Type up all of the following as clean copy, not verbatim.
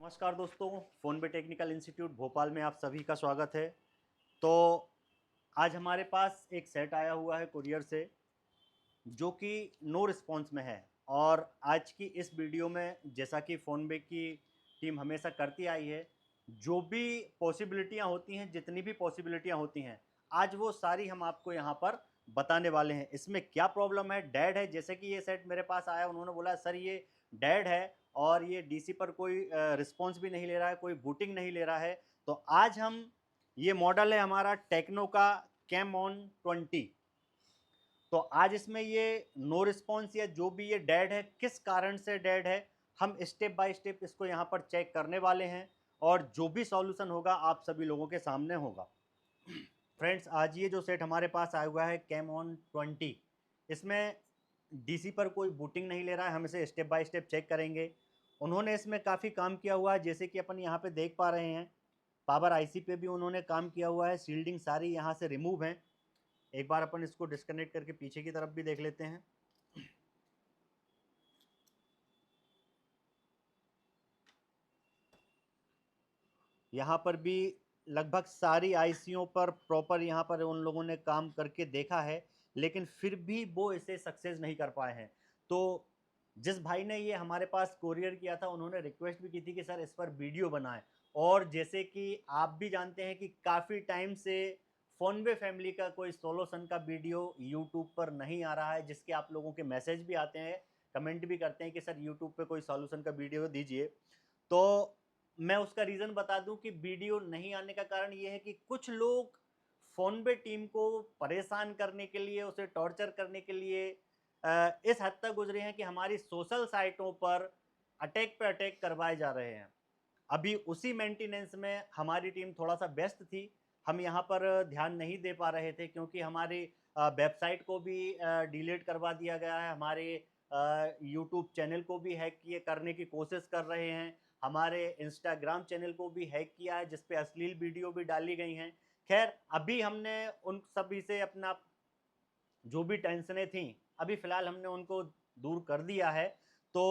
नमस्कार दोस्तों, फोनबे technical institute Bhopal में आप सभी का स्वागत है। तो आज हमारे पास एक सेट आया हुआ है कुरियर से जो कि नो रिस्पॉन्स में है। और आज की इस वीडियो में जैसा कि फोनबे की टीम हमेशा करती आई है, जो भी पॉसिबिलिटियां होती हैं, जितनी भी पॉसिबिलिटियां होती हैं, आज वो सारी हम आपको यहाँ पर बताने वाले हैं। इसमें क्या प्रॉब्लम है, डेड है। जैसे कि ये सेट मेरे पास आया, उन्होंने बोला सर ये डेड है और ये डीसी पर कोई रिस्पॉन्स भी नहीं ले रहा है, कोई बूटिंग नहीं ले रहा है। तो आज हम, ये मॉडल है हमारा टेक्नो का कैमॉन 20। तो आज इसमें ये नो रिस्पॉन्स या जो भी ये डेड है, किस कारण से डेड है, हम स्टेप बाय स्टेप इसको यहाँ पर चेक करने वाले हैं और जो भी सॉल्यूशन होगा आप सभी लोगों के सामने होगा। फ्रेंड्स, आज ये जो सेट हमारे पास आया हुआ है कैमॉन 20, इसमें डीसी पर कोई बूटिंग नहीं ले रहा है। हम इसे स्टेप बाय स्टेप चेक करेंगे। उन्होंने इसमें काफ़ी काम किया हुआ है, जैसे कि अपन यहाँ पे देख पा रहे हैं। पावर आईसी पे भी उन्होंने काम किया हुआ है। शील्डिंग सारी यहाँ से रिमूव है। एक बार अपन इसको डिस्कनेक्ट करके पीछे की तरफ भी देख लेते हैं। यहाँ पर भी लगभग सारी आईसीओ पर प्रॉपर यहाँ पर उन लोगों ने काम करके देखा है, लेकिन फिर भी वो इसे सक्सेस नहीं कर पाए हैं। तो जिस भाई ने ये हमारे पास कोरियर किया था, उन्होंने रिक्वेस्ट भी की थी कि सर इस पर वीडियो बनाएं। और जैसे कि आप भी जानते हैं कि काफ़ी टाइम से फोनवे फैमिली का कोई सोल्यूशन का वीडियो यूट्यूब पर नहीं आ रहा है, जिसके आप लोगों के मैसेज भी आते हैं, कमेंट भी करते हैं कि सर यूट्यूब पे कोई सॉल्यूशन का वीडियो दीजिए। तो मैं उसका रीज़न बता दूं कि वीडियो नहीं आने का कारण ये है कि कुछ लोग फोनबे टीम को परेशान करने के लिए, उसे टॉर्चर करने के लिए इस हद तक गुजरे हैं कि हमारी सोशल साइटों पर अटैक पे अटैक करवाए जा रहे हैं। अभी उसी मेंटेनेंस में हमारी टीम थोड़ा सा व्यस्त थी। हम यहाँ पर ध्यान नहीं दे पा रहे थे क्योंकि हमारी वेबसाइट को भी डिलीट करवा दिया गया है। हमारे यूट्यूब चैनल को भी हैक किए करने की कोशिश कर रहे हैं। हमारे इंस्टाग्राम चैनल को भी हैक किया है, जिस पे अश्लील वीडियो भी डाली गई हैं। खैर, अभी हमने उन सभी से अपना जो भी टेंशनें थी, अभी फ़िलहाल हमने उनको दूर कर दिया है। तो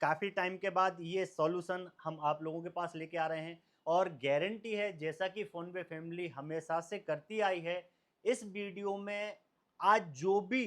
काफ़ी टाइम के बाद ये सॉल्यूशन हम आप लोगों के पास लेके आ रहे हैं और गारंटी है, जैसा कि फोनबे फैमिली हमेशा से करती आई है, इस वीडियो में आज जो भी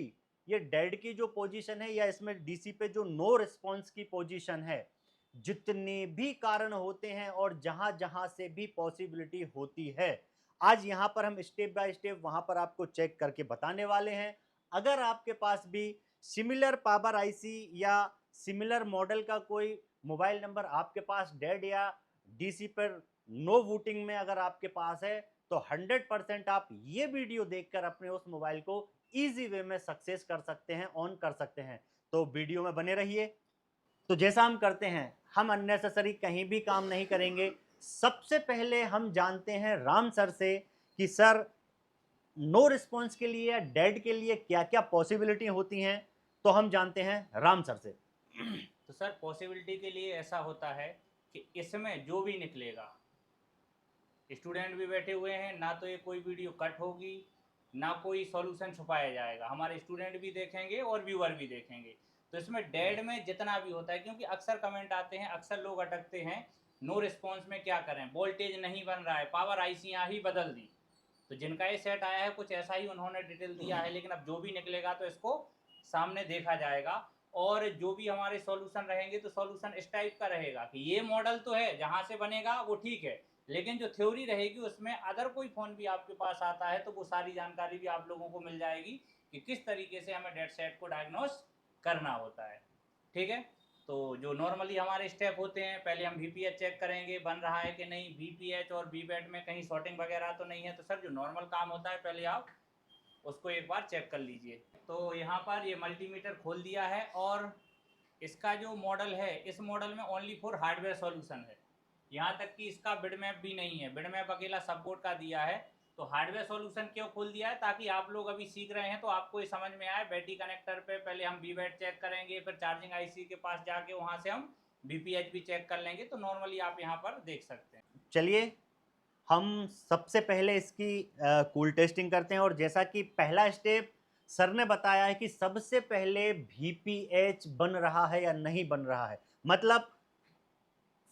ये डेड की जो पोजीशन है या इसमें डीसी पे जो नो रिस्पॉन्स की पोजीशन है, जितने भी कारण होते हैं और जहां-जहां से भी पॉसिबिलिटी होती है, आज यहाँ पर हम स्टेप बाय स्टेप वहाँ पर आपको चेक करके बताने वाले हैं। अगर आपके पास भी सिमिलर पावर आईसी या सिमिलर मॉडल का कोई मोबाइल नंबर आपके पास डेड या डीसी पर नो बूटिंग में अगर आपके पास है, तो 100% आप ये वीडियो देखकर अपने उस मोबाइल को ईज़ी वे में सक्सेस कर सकते हैं, ऑन कर सकते हैं। तो वीडियो में बने रहिए। तो जैसा हम करते हैं, हम अननेसेसरी कहीं भी काम नहीं करेंगे। सबसे पहले हम जानते हैं राम सर से कि सर नो रिस्पॉन्स के लिए या डेड के लिए क्या-क्या पॉसिबिलिटी होती हैं। तो हम जानते हैं राम सर से। तो सर पॉसिबिलिटी के लिए ऐसा होता है कि इसमें जो भी निकलेगा, स्टूडेंट भी बैठे हुए हैं, ना तो ये कोई वीडियो कट होगी, ना कोई सॉल्यूशन छुपाया जाएगा। हमारे स्टूडेंट भी देखेंगे और व्यूअर भी देखेंगे। तो इसमें डेड में जितना भी होता है, क्योंकि अक्सर कमेंट आते हैं, अक्सर लोग अटकते हैं, नो रिस्पॉन्स में क्या करें, वोल्टेज नहीं बन रहा है, पावर आईसियाँ ही बदल दी। तो जिनका ये सेट आया है कुछ ऐसा ही उन्होंने डिटेल दिया है, लेकिन अब जो भी निकलेगा तो इसको सामने देखा जाएगा। और जो भी हमारे सॉल्यूशन रहेंगे तो सॉल्यूशन इस टाइप का रहेगा कि ये मॉडल तो है, जहाँ से बनेगा वो ठीक है, लेकिन जो थ्योरी रहेगी उसमें अगर कोई फ़ोन भी आपके पास आता है तो वो सारी जानकारी भी आप लोगों को मिल जाएगी कि किस तरीके से हमें डेड सेट को डायग्नोस करना होता है। ठीक है। तो जो नॉर्मली हमारे स्टेप होते हैं, पहले हम वीपीएच चेक करेंगे बन रहा है कि नहीं, वीपीएच और वीबैट में कहीं शॉर्टिंग वगैरह तो नहीं है। तो सर जो नॉर्मल काम होता है पहले आप उसको एक बार चेक कर लीजिए। तो यहाँ पर ये मल्टीमीटर खोल दिया है और इसका जो मॉडल है, इस मॉडल में ओनली फॉर हार्डवेयर सॉल्यूशन है। यहाँ तक कि इसका बिडमैप भी नहीं है, बिडमैप अकेला सपोर्ट का दिया है। तो हार्डवेयर सॉल्यूशन क्यों खोल दिया है, ताकि आप लोग अभी सीख रहे हैं तो आपको ये समझ में आए। बैटरी कनेक्टर पे पहले हम वीबैट चेक करेंगे, फिर चार्जिंग आईसी के पास जाके वहाँ से हम वीपीएच भी चेक कर लेंगे। तो नॉर्मली आप यहाँ पर देख सकते हैं। चलिए, हम सबसे पहले इसकी कूल टेस्टिंग करते हैं। और जैसा कि पहला स्टेप सर ने बताया है कि सबसे पहले वीपीएच बन रहा है या नहीं बन रहा है, मतलब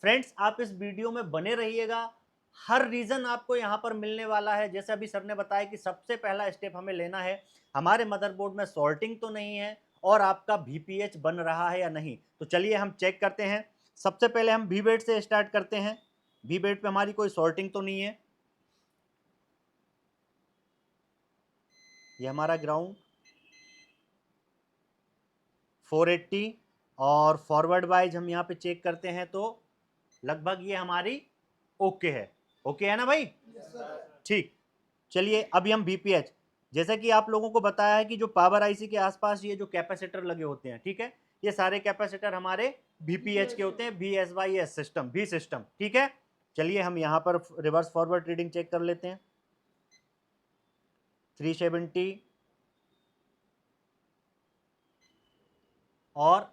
फ्रेंड्स आप इस वीडियो में बने रहिएगा, हर रीजन आपको यहाँ पर मिलने वाला है। जैसे अभी सर ने बताया कि सबसे पहला स्टेप हमें लेना है, हमारे मदरबोर्ड में सॉर्टिंग तो नहीं है और आपका VPH बन रहा है या नहीं। तो चलिए हम चेक करते हैं। सबसे पहले हम VBET से स्टार्ट करते हैं। VBET पे हमारी कोई सॉर्टिंग तो नहीं है। ये हमारा ग्राउंड 480 और फॉरवर्ड वाइज हम यहाँ पे चेक करते हैं तो लगभग ये हमारी ओके है। ओके है ना भाई? ठीक। चलिए अभी हम VPH, जैसा कि आप लोगों को बताया है कि जो पावर आईसी के आसपास ये जो कैपेसिटर लगे होते हैं, ठीक है, ये सारे कैपेसिटर हमारे VPH के होते हैं, VSYS सिस्टम, V सिस्टम, ठीक है। चलिए हम यहाँ पर रिवर्स फॉरवर्ड रीडिंग चेक कर लेते हैं। 370 और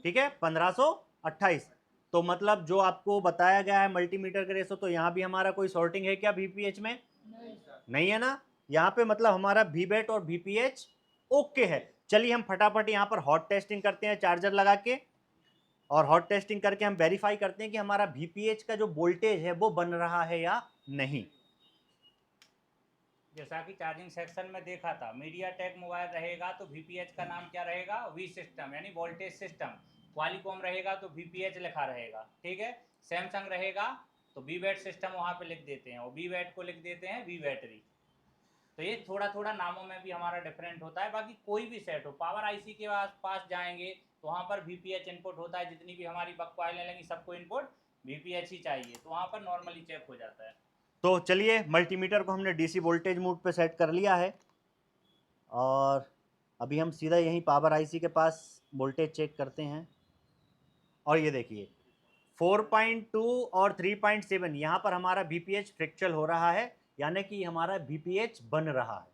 ठीक है 1528। तो मतलब जो आपको बताया गया है मल्टीमीटर के रेशो, तो यहाँ भी हमारा कोई सॉर्टिंग है क्या VPH में? नहीं है ना। यहाँ पे मतलब हमारा VBET और VPH ओके है। चलिए हम फटाफट यहाँ पर हॉट टेस्टिंग करते हैं चार्जर लगा के, और हॉट टेस्टिंग करके हम वेरीफाई करते हैं कि हमारा VPH का जो वोल्टेज है वो बन रहा है या नहीं। जैसा कि चार्जिंग सेक्शन में देखा था, मीडियाटेक मोबाइल रहेगा तो VPH का नाम क्या रहेगा? V सिस्टम यानी वोल्टेज सिस्टम। क्वालिकॉम रहेगा तो VPH लिखा रहेगा, ठीक है। सैमसंग रहेगा तो VBET सिस्टम वहाँ पे लिख देते हैं और VBET को लिख देते हैं V बैटरी। तो ये थोड़ा थोड़ा नामों में भी हमारा डिफरेंट होता है। बाकी कोई भी सेट हो, पावर आईसी के पास जाएंगे तो वहाँ पर VPH इनपुट होता है। जितनी भी हमारी बक कॉइलें लेंगी सबको इनपुट VPH ही चाहिए, तो वहाँ पर नॉर्मली चेक हो जाता है। तो चलिए मल्टीमीटर को हमने DC वोल्टेज मोड पे सेट कर लिया है और अभी हम सीधा यहीं पावर आईसी के पास वोल्टेज चेक करते हैं। और ये देखिए 4.2 और 3.7 यहाँ पर हमारा VPH फ्रिक्चुअल हो रहा है, यानी कि हमारा VPH बन रहा है।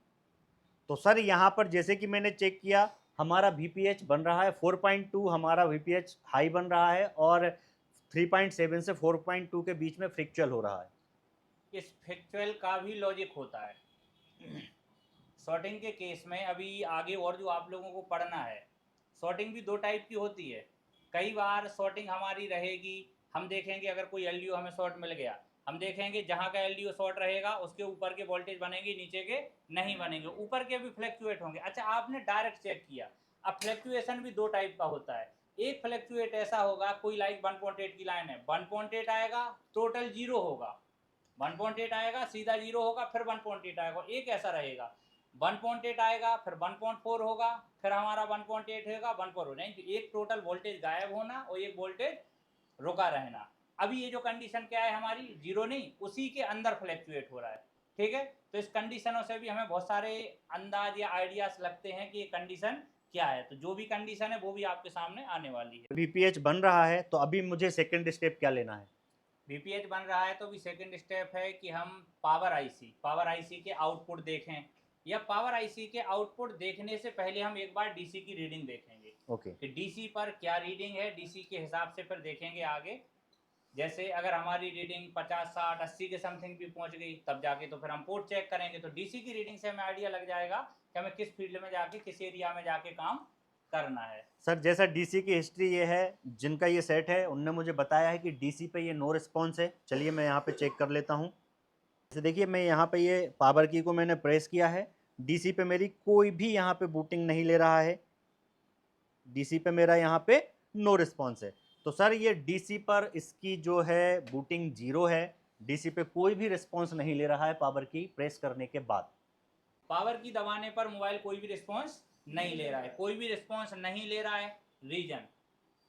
तो सर यहाँ पर जैसे कि मैंने चेक किया, हमारा VPH बन रहा है 4.2, हमारा VPH हाई बन रहा है और 3.7 से 4.2 के बीच में फ्रिक्चुअल हो रहा है। इस फ्रिक्चुअल का भी लॉजिक होता है। सॉर्टिंग के केस में अभी आगे और जो आप लोगों को पढ़ना है, सॉर्टिंग भी दो टाइप की होती है। कई बार सॉर्टिंग हमारी रहेगी, हम देखेंगे अगर कोई LDO हमें शॉर्ट मिल गया, हम देखेंगे जहाँ का LDO शॉर्ट रहेगा उसके ऊपर के वोल्टेज बनेंगे, नीचे के नहीं बनेंगे, ऊपर के भी फ्लैक्चुएट होंगे। अच्छा, आपने डायरेक्ट चेक किया। अब फ्लैक्चुएशन भी दो टाइप का होता है। एक फ्लैक्चुएट ऐसा होगा, कोई लाइक 1.8 की लाइन है, 1.8 आएगा, टोटल जीरो होगा, 1.8 आएगा, सीधा जीरो होगा, फिर 1.8 आएगा। एक ऐसा रहेगा 1.8 आएगा, फिर 1.4 होगा, फिर हमारा 1.8 होगा, 1.4 हो जाएंगे। एक टोटल वोल्टेज गायब होना और एक वोल्टेज रुका रहना। अभी ये जो कंडीशन क्या है हमारी, जीरो नहीं, उसी के अंदर फ्लैक्चुएट हो रहा है, ठीक है। तो इस कंडीशनों से भी हमें बहुत सारे अंदाज या आइडियाज लगते हैं कि ये कंडीशन क्या है। तो जो भी कंडीशन है वो भी आपके सामने आने वाली है। VPH बन रहा है, तो अभी मुझे सेकंड स्टेप क्या लेना है? VPH बन रहा है तो भी सेकंड स्टेप है कि हम पावर आईसी के आउटपुट देखें, या पावर आईसी के आउटपुट देखने से पहले हम एक बार डीसी की रीडिंग देखेंगे। ओके। कि डीसी पर क्या रीडिंग है, डीसी के हिसाब से फिर देखेंगे आगे। जैसे अगर हमारी रीडिंग 50, 60, 80 के समथिंग भी पहुंच गई, तब जाके तो फिर हम पोर्ट चेक करेंगे। तो डीसी की रीडिंग से हमें आइडिया लग जाएगा कि हमें किस फील्ड में जाके, किस एरिया में जाके काम करना है। सर जैसा DC की हिस्ट्री ये है, जिनका ये सेट है उनने मुझे बताया है कि DC पे ये नो रिस्पॉन्स है। चलिए मैं यहाँ पे चेक कर लेता हूँ। जैसे देखिए मैं यहाँ पे ये पावर की को मैंने प्रेस किया है, DC पे मेरी कोई भी यहाँ पे बूटिंग नहीं ले रहा है, DC पे मेरा यहाँ पे नो रिस्पॉन्स है। तो सर ये DC पर इसकी जो है बूटिंग जीरो है, DC पे कोई भी रिस्पॉन्स नहीं ले रहा है पावर की प्रेस करने के बाद। पावर की दबाने पर मोबाइल कोई भी रिस्पॉन्स नहीं ले रहा है, कोई भी रिस्पॉन्स नहीं ले रहा है। रीजन,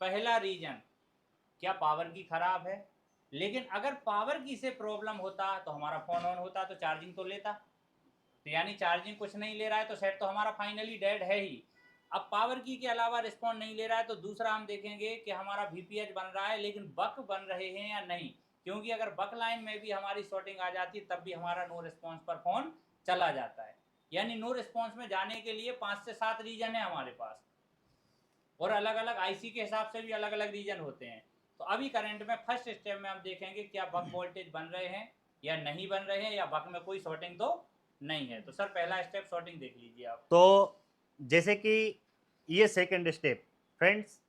पहला रीजन, क्या पावर की खराब है? लेकिन अगर पावर की से प्रॉब्लम होता तो हमारा फोन ऑन होता तो चार्जिंग तो लेता। तो यानी चार्जिंग कुछ नहीं ले रहा है तो सेट तो हमारा फाइनली डेड है ही। अब पावर की के अलावा रिस्पॉन्ड नहीं ले रहा है तो दूसरा हम देखेंगे कि हमारा VPH बन रहा है लेकिन बक बन रहे हैं या नहीं। क्योंकि अगर बक लाइन में भी हमारी शॉर्टिंग आ जाती तब भी हमारा नो रिस्पॉन्स पर फोन चला जाता है। यानी नो रिस्पॉन्स में जाने के लिए 5 से 7 रीजन है हमारे पास, और अलग अलग आईसी के हिसाब से भी अलग अलग रीजन होते हैं। तो अभी करंट में फर्स्ट स्टेप में हम देखेंगे क्या बक वोल्टेज बन रहे हैं या नहीं बन रहे हैं, या बक में कोई शॉर्टिंग तो नहीं है। तो सर पहला स्टेप शॉर्टिंग देख लीजिए आप। तो जैसे कि ये second step friends,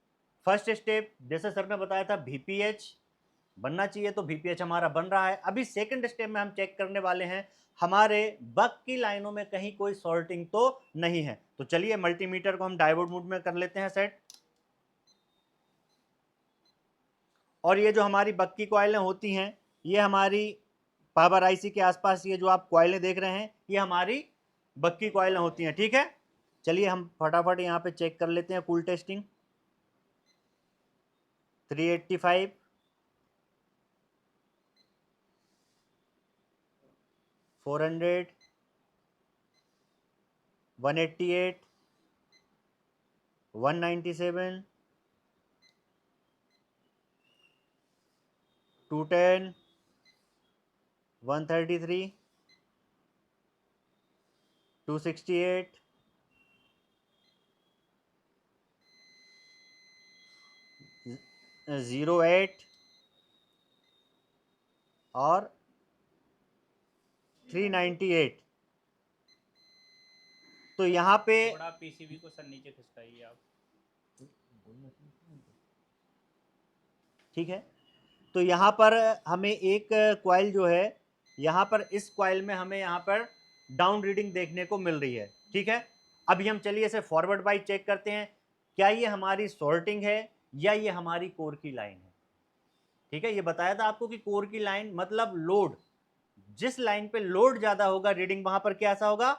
first step जैसे सर ने बताया था VPH बनना चाहिए, तो VPH हमारा बन रहा है। अभी सेकंड स्टेप में हम चेक करने वाले हैं हमारे बक की लाइनों में कहीं कोई सॉर्टिंग तो नहीं है। तो चलिए मल्टीमीटर को हम डायोड मोड में कर लेते हैं सेट। और ये जो हमारी बक की कॉइलें होती हैं, ये हमारी पावर आईसी के आसपास ये जो आप कॉइलें देख रहे हैं, ये हमारी बक की कॉइलें होती हैं, ठीक है। चलिए हम फटाफट यहाँ पे चेक कर लेते हैं कूल टेस्टिंग। 385, 400, 188, 197, 210, 133, 268, 08 और 398। तो यहाँ पे थोड़ा पीसीबी को सर नीचे खिसकाइए आप, ठीक है। तो यहाँ पर हमें एक कॉइल जो है, यहाँ पर इस कॉइल में हमें यहाँ पर डाउन रीडिंग देखने को मिल रही है, ठीक है। अभी हम चलिए इसे फॉरवर्ड बाई चेक करते हैं, क्या ये हमारी सॉर्टिंग है या ये हमारी कोर की लाइन है, ठीक है। ये बताया था आपको कि कोर की लाइन मतलब लोड, जिस लाइन पे लोड ज्यादा होगा रीडिंग वहां पर क्या ऐसा होगा,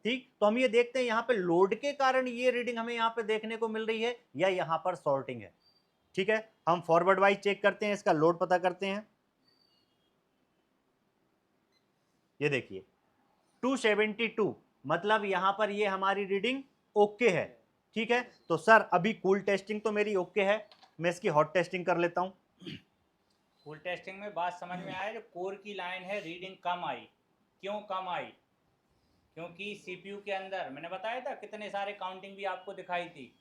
ठीक। तो हम ये देखते हैं यहाँ पे लोड के कारण ये रीडिंग हमें यहाँ पे देखने को मिल रही है या यहाँ पर सॉर्टिंग है, ठीक है। हम फॉरवर्ड वाइज चेक करते हैं, इसका लोड पता करते हैं। ये देखिए 272, मतलब यहां पर ये हमारी रीडिंग ओके है, ठीक है। तो सर अभी कूल टेस्टिंग तो मेरी ओके है, मैं इसकी हॉट टेस्टिंग कर लेता हूं। फुल टेस्टिंग में बात समझ में आया, जो कोर की लाइन है रीडिंग कम आई। क्यों कम आई? क्योंकि सीपीयू के अंदर मैंने बताया था कितने सारे काउंटिंग भी आपको दिखाई थी,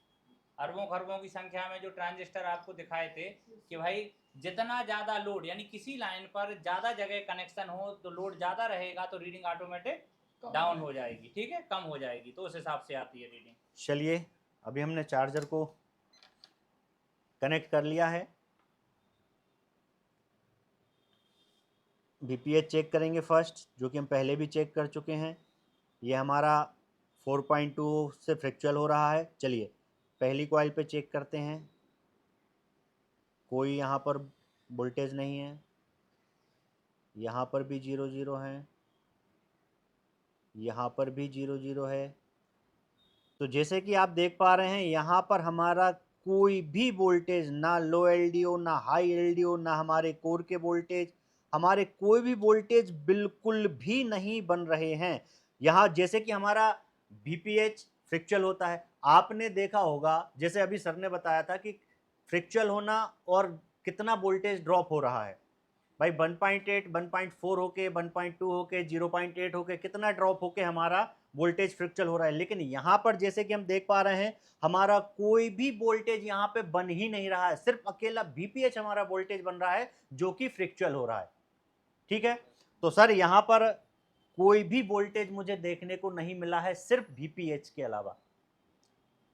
अरबों खरबों की संख्या में जो ट्रांजिस्टर आपको दिखाए थे कि भाई जितना ज़्यादा लोड, यानी किसी लाइन पर ज़्यादा जगह कनेक्शन हो तो लोड ज़्यादा रहेगा तो रीडिंग ऑटोमेटिक डाउन हो जाएगी, ठीक है, कम हो जाएगी, तो उस हिसाब से आती है रीडिंग। चलिए अभी हमने चार्जर को कनेक्ट कर लिया है, VPH चेक करेंगे फर्स्ट, जो कि हम पहले भी चेक कर चुके हैं। ये हमारा 4.2 से फ्रैक्चुअल हो रहा है। चलिए पहली कॉइल पे चेक करते हैं, कोई यहाँ पर वोल्टेज नहीं है, यहाँ पर भी 0 0 है, यहाँ पर भी 0 0 है। तो जैसे कि आप देख पा रहे हैं यहाँ पर हमारा कोई भी वोल्टेज, ना लो LDO ना हाई LDO, ना हमारे कोर के वोल्टेज, हमारे कोई भी वोल्टेज बिल्कुल भी नहीं बन रहे हैं। यहाँ जैसे कि हमारा VPH फ्रिक्चुअल होता है, आपने देखा होगा जैसे अभी सर ने बताया था कि फ्रिक्चुअल होना और कितना वोल्टेज ड्रॉप हो रहा है भाई, 1.8 1.4 होके 1.2 होके 0.8 होके कितना ड्रॉप होके हमारा वोल्टेज फ्रिक्चुअल हो रहा है। लेकिन यहाँ पर जैसे कि हम देख पा रहे हैं हमारा कोई भी वोल्टेज यहाँ पे बन ही नहीं रहा है, सिर्फ अकेला VPH हमारा वोल्टेज बन रहा है जो कि फ्रिक्चुअल हो रहा है, ठीक है। तो सर यहाँ पर कोई भी वोल्टेज मुझे देखने को नहीं मिला है सिर्फ VPH के अलावा।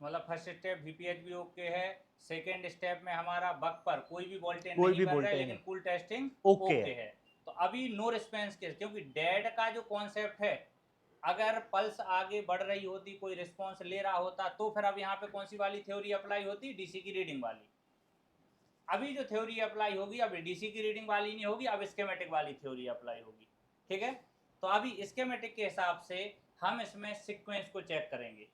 मतलब फर्स्ट स्टेप VPH भी ओके है, सेकेंड स्टेप में हमारा बक पर कोई भी वोल्टेज कोई नहीं भी बन रहा है, वोल्टेज लेकिन नहीं, फुल टेस्टिंग ओके ओके है। तो अभी नो रिस्पॉन्स केस, क्योंकि डेड का जो कॉन्सेप्ट है, अगर पल्स आगे बढ़ रही होती, कोई रिस्पॉन्स ले रहा होता, तो फिर अब यहाँ पे कौन सी वाली थ्योरी अप्लाई होती? डीसी की रीडिंग वाली। अभी जो थ्योरी अप्लाई होगी अब डीसी की रीडिंग वाली नहीं होगी, अब स्कीमेटिक वाली थ्योरी अप्लाई होगी, ठीक है। तो अभी स्कीमेटिक के हिसाब से हम इसमें सीक्वेंस को चेक करेंगे,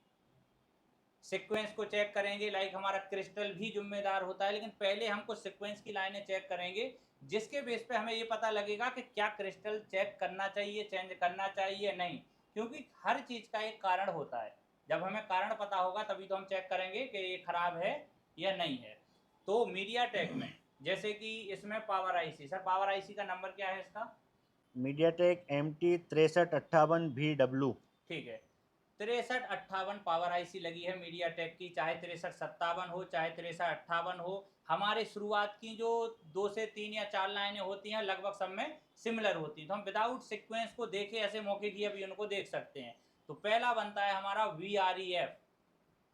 सीक्वेंस को चेक करेंगे, लाइक हमारा क्रिस्टल भी जिम्मेदार होता है, लेकिन पहले हमको सीक्वेंस की लाइनें चेक करेंगे, जिसके बेस पे हमें ये पता लगेगा कि क्या क्रिस्टल चेक करना चाहिए, चेंज करना चाहिए, नहीं। क्योंकि हर चीज़ का एक कारण होता है, जब हमें कारण पता होगा तभी तो हम चेक करेंगे कि ये खराब है या नहीं है। तो मीडिया टेक में जैसे कि इसमें power IC, sir power IC का नंबर क्या है इसका? MediaTek MT6358VW, ठीक है, 6358 पावर आईसी लगी है मीडिया टेक की, चाहे 6357 हो चाहे 6358 हो। हमारे शुरुआत की जो 2 से 3 या 4 लाइनें होती हैं लगभग सब में सिमिलर होती हैं, तो हम विदाउट सीक्वेंस को देखे ऐसे मौके की अभी उनको देख सकते हैं। तो पहला बनता है हमारा VREF,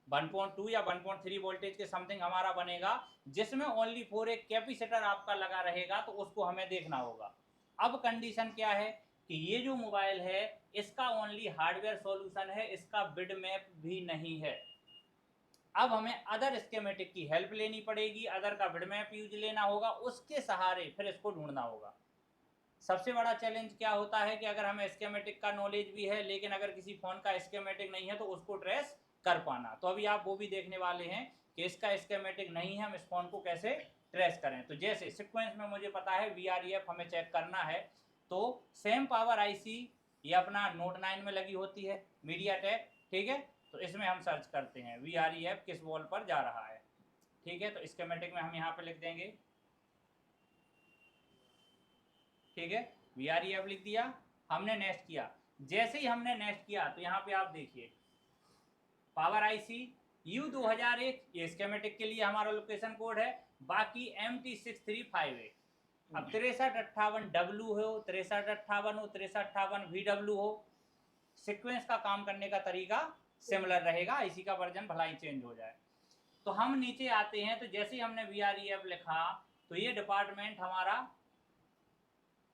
1.2 या 1.3 वोल्टेज के समथिंग हमारा बनेगा, जिसमें ओनली फॉर एक कैपेसिटर आपका लगा रहेगा, तो उसको हमें देखना होगा। अब कंडीशन क्या है कि ये जो मोबाइल है इसका ओनली हार्डवेयर सॉल्यूशन है, इसका बिड मैप भी नहीं है। अब हमें अदर स्कीमेटिक की हेल्प लेनी पड़ेगी, अदर का बिड मैप यूज लेना होगा, उसके सहारे फिर इसको ढूंढना होगा। सबसे बड़ा चैलेंज क्या होता है कि अगर हमें स्कीमेटिक का नॉलेज भी है लेकिन अगर किसी फ़ोन का स्कीमेटिक नहीं है तो उसको ट्रेस कर पाना। तो अभी आप वो भी देखने वाले हैं कि इसका स्कीमेटिक नहीं है, हम इस फ़ोन को कैसे ट्रेस करें। तो जैसे सीक्वेंस में मुझे पता है VREF हमें चेक करना है, तो सेम पावर आईसी ये अपना नोट 9 में लगी होती है, मीडियाटेक, ठीक है। तो इसमें हम सर्च करते हैं VREF किस वॉल पर जा रहा है, ठीक है। तो स्कीमेटिक में हम यहाँ पे लिख देंगे, ठीक है, VREF लिख दिया, हमने नेक्स्ट किया। जैसे ही हमने नेक्स्ट किया तो यहाँ पे आप देखिए पावर आईसी U2001 ये स्कीमेटिक के लिए हमारा लोकेशन कोड है, बाकी MT6358। अब 6358W हो, 6358 हो, 6358VW हो, सीक्वेंस का काम करने का तरीका सिमिलर रहेगा, आईसी का वर्जन भला ही चेंज हो जाए। तो हम नीचे आते हैं, तो जैसे ही हमने VREF लिखा तो ये डिपार्टमेंट हमारा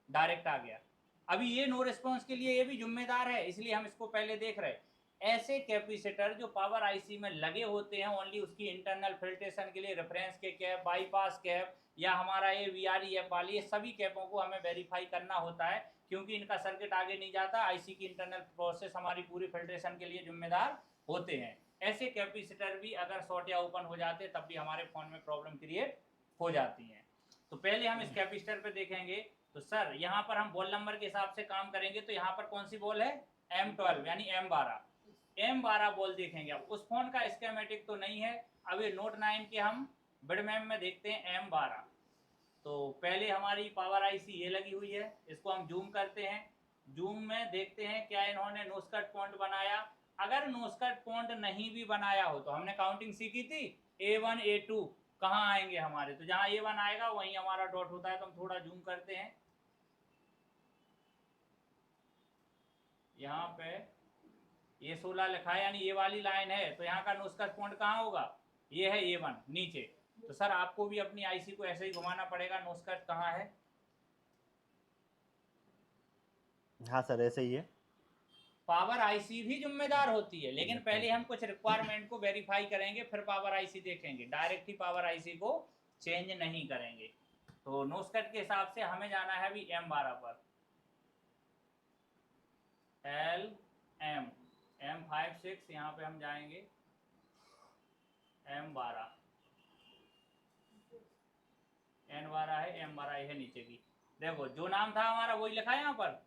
डायरेक्ट आ गया। अभी ये नो रिस्पॉन्स के लिए ये भी जिम्मेदार है, इसलिए हम इसको पहले देख रहे हैं। ऐसे कैपेसिटर जो पावर आईसी में लगे होते हैं ओनली उसकी इंटरनल फिल्ट्रेशन के लिए, रेफरेंस के कैप, बाईपास कैप या हमारा ये VREF वाली, ये सभी कैपों को हमें वेरीफाई करना होता है, क्योंकि इनका सर्किट आगे नहीं जाता। आईसी की इंटरनल प्रोसेस हमारी पूरी फिल्ट्रेशन के लिए जिम्मेदार होते हैं। ऐसे कैपेसिटर भी अगर शॉर्ट या ओपन हो जाते तब भी हमारे फ़ोन में प्रॉब्लम क्रिएट हो जाती है। तो पहले हम इस कैपेसिटर पे देखेंगे। तो सर यहाँ पर हम बॉल नंबर के हिसाब से काम करेंगे, तो यहाँ पर कौन सी बॉल है, M12 यानी M12 बॉल देखेंगे। अब उस फोन का स्कीमेटिक तो नहीं है, अब ये नोट 9 के हम बिड मैप में देखते हैं M12। तो पहले हमारी पावर आईसी ये लगी हुई है, इसको हम जूम करते हैं, जूम में देखते हैं क्या इन्होंने नोस्कट पॉइंट बनाया। अगर नोस्कट पॉइंट नहीं भी बनाया हो तो हमने काउंटिंग सीखी थी A1 A2 कहाँ आएंगे हमारे, तो जहाँ A1 आएगा वहीं हमारा डॉट होता है। तो हम थोड़ा जूम करते हैं, यहाँ पे ये 16 लिखा है यानी ये वाली लाइन है, तो यहाँ का नोस्कट पॉइंट कहाँ होगा, ये है A1 नीचे। तो सर आपको भी अपनी आईसी को ऐसे ही घुमाना पड़ेगा, नोस्कट कहाँ है। हाँ सर ऐसे ही है। पावर आईसी भी जिम्मेदार होती है, लेकिन पहले हम कुछ रिक्वायरमेंट को वेरीफाई करेंगे, फिर पावर आईसी देखेंगे, डायरेक्ट ही पावर आईसी को चेंज नहीं करेंगे। तो नोस्कट के हिसाब से हमें जाना है अभी M12 पर, M56, यहाँ पे हम जाएंगे M12, N12 है, M12 है नीचे की, देखो जो नाम था हमारा वही लिखा है यहाँ पर,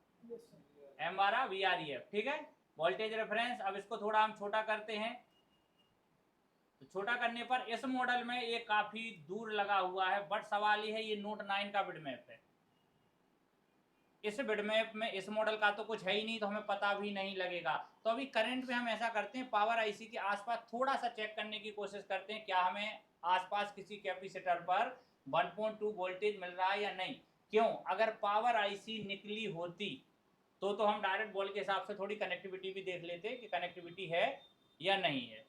M12 VREF, ठीक है। वोल्टेज रेफरेंस, अब इसको थोड़ा हम छोटा करते हैं, तो छोटा करने पर इस मॉडल में ये काफी दूर लगा हुआ है, बट सवाल ये है ये नोट 9 का बिड मैप है, इस बिड मैप में इस मॉडल का तो कुछ है ही नहीं, तो हमें पता भी नहीं लगेगा। तो अभी करंट में हम ऐसा करते हैं, पावर आईसी के आसपास थोड़ा सा चेक करने की कोशिश करते हैं, क्या हमें आसपास किसी कैपेसिटर पर 1.2 वोल्टेज मिल रहा है या नहीं। क्यों, अगर पावर आईसी निकली होती तो हम डायरेक्ट बॉल के हिसाब से थोड़ी कनेक्टिविटी भी देख लेते कि कनेक्टिविटी है या नहीं है।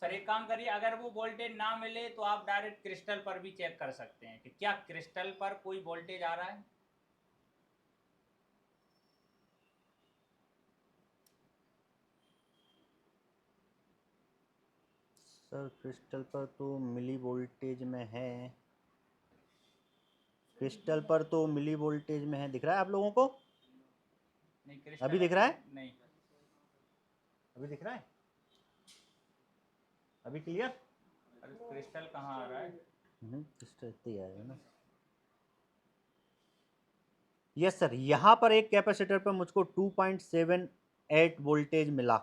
सर एक काम करिए, अगर वो वोल्टेज ना मिले तो आप डायरेक्ट क्रिस्टल पर भी चेक कर सकते हैं कि क्या क्रिस्टल पर कोई वोल्टेज आ रहा है। सर क्रिस्टल पर तो मिली वोल्टेज में है, क्रिस्टल पर तो मिली वोल्टेज में है, दिख रहा है आप लोगों को, नहीं क्रिस्टल अभी दिख रहा है, नहीं, अभी दिख रहा है, अभी क्लियर। अरे क्रिस्टल कहाँ आ रहा है, क्रिस्टल इतना ही आएगा ना। यस सर, यहाँ पर एक कैपेसिटर पर मुझको 2.78 वोल्टेज मिला।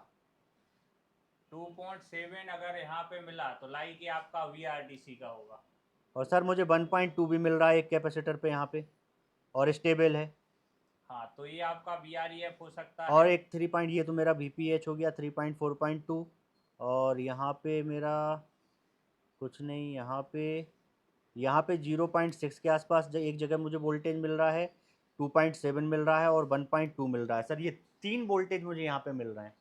2.7 अगर यहाँ पे मिला तो लाइक ये आपका VRDC का होगा। और सर मुझे 1.2 भी मिल रहा है एक कैपेसिटर पे यहाँ पे, और स्टेबल है। हाँ, तो ये आपका VREF हो सकता और है। एक 3 पॉइंट, ये तो मेरा VPH हो गया 3.4.2। और यहाँ पे मेरा कुछ नहीं, यहाँ पे 0.6 के आसपास एक जगह मुझे वोल्टेज मिल रहा है, 2.7 मिल रहा है और 1.2 मिल रहा है। सर ये 3 वोल्टेज मुझे यहाँ पे मिल रहे हैं।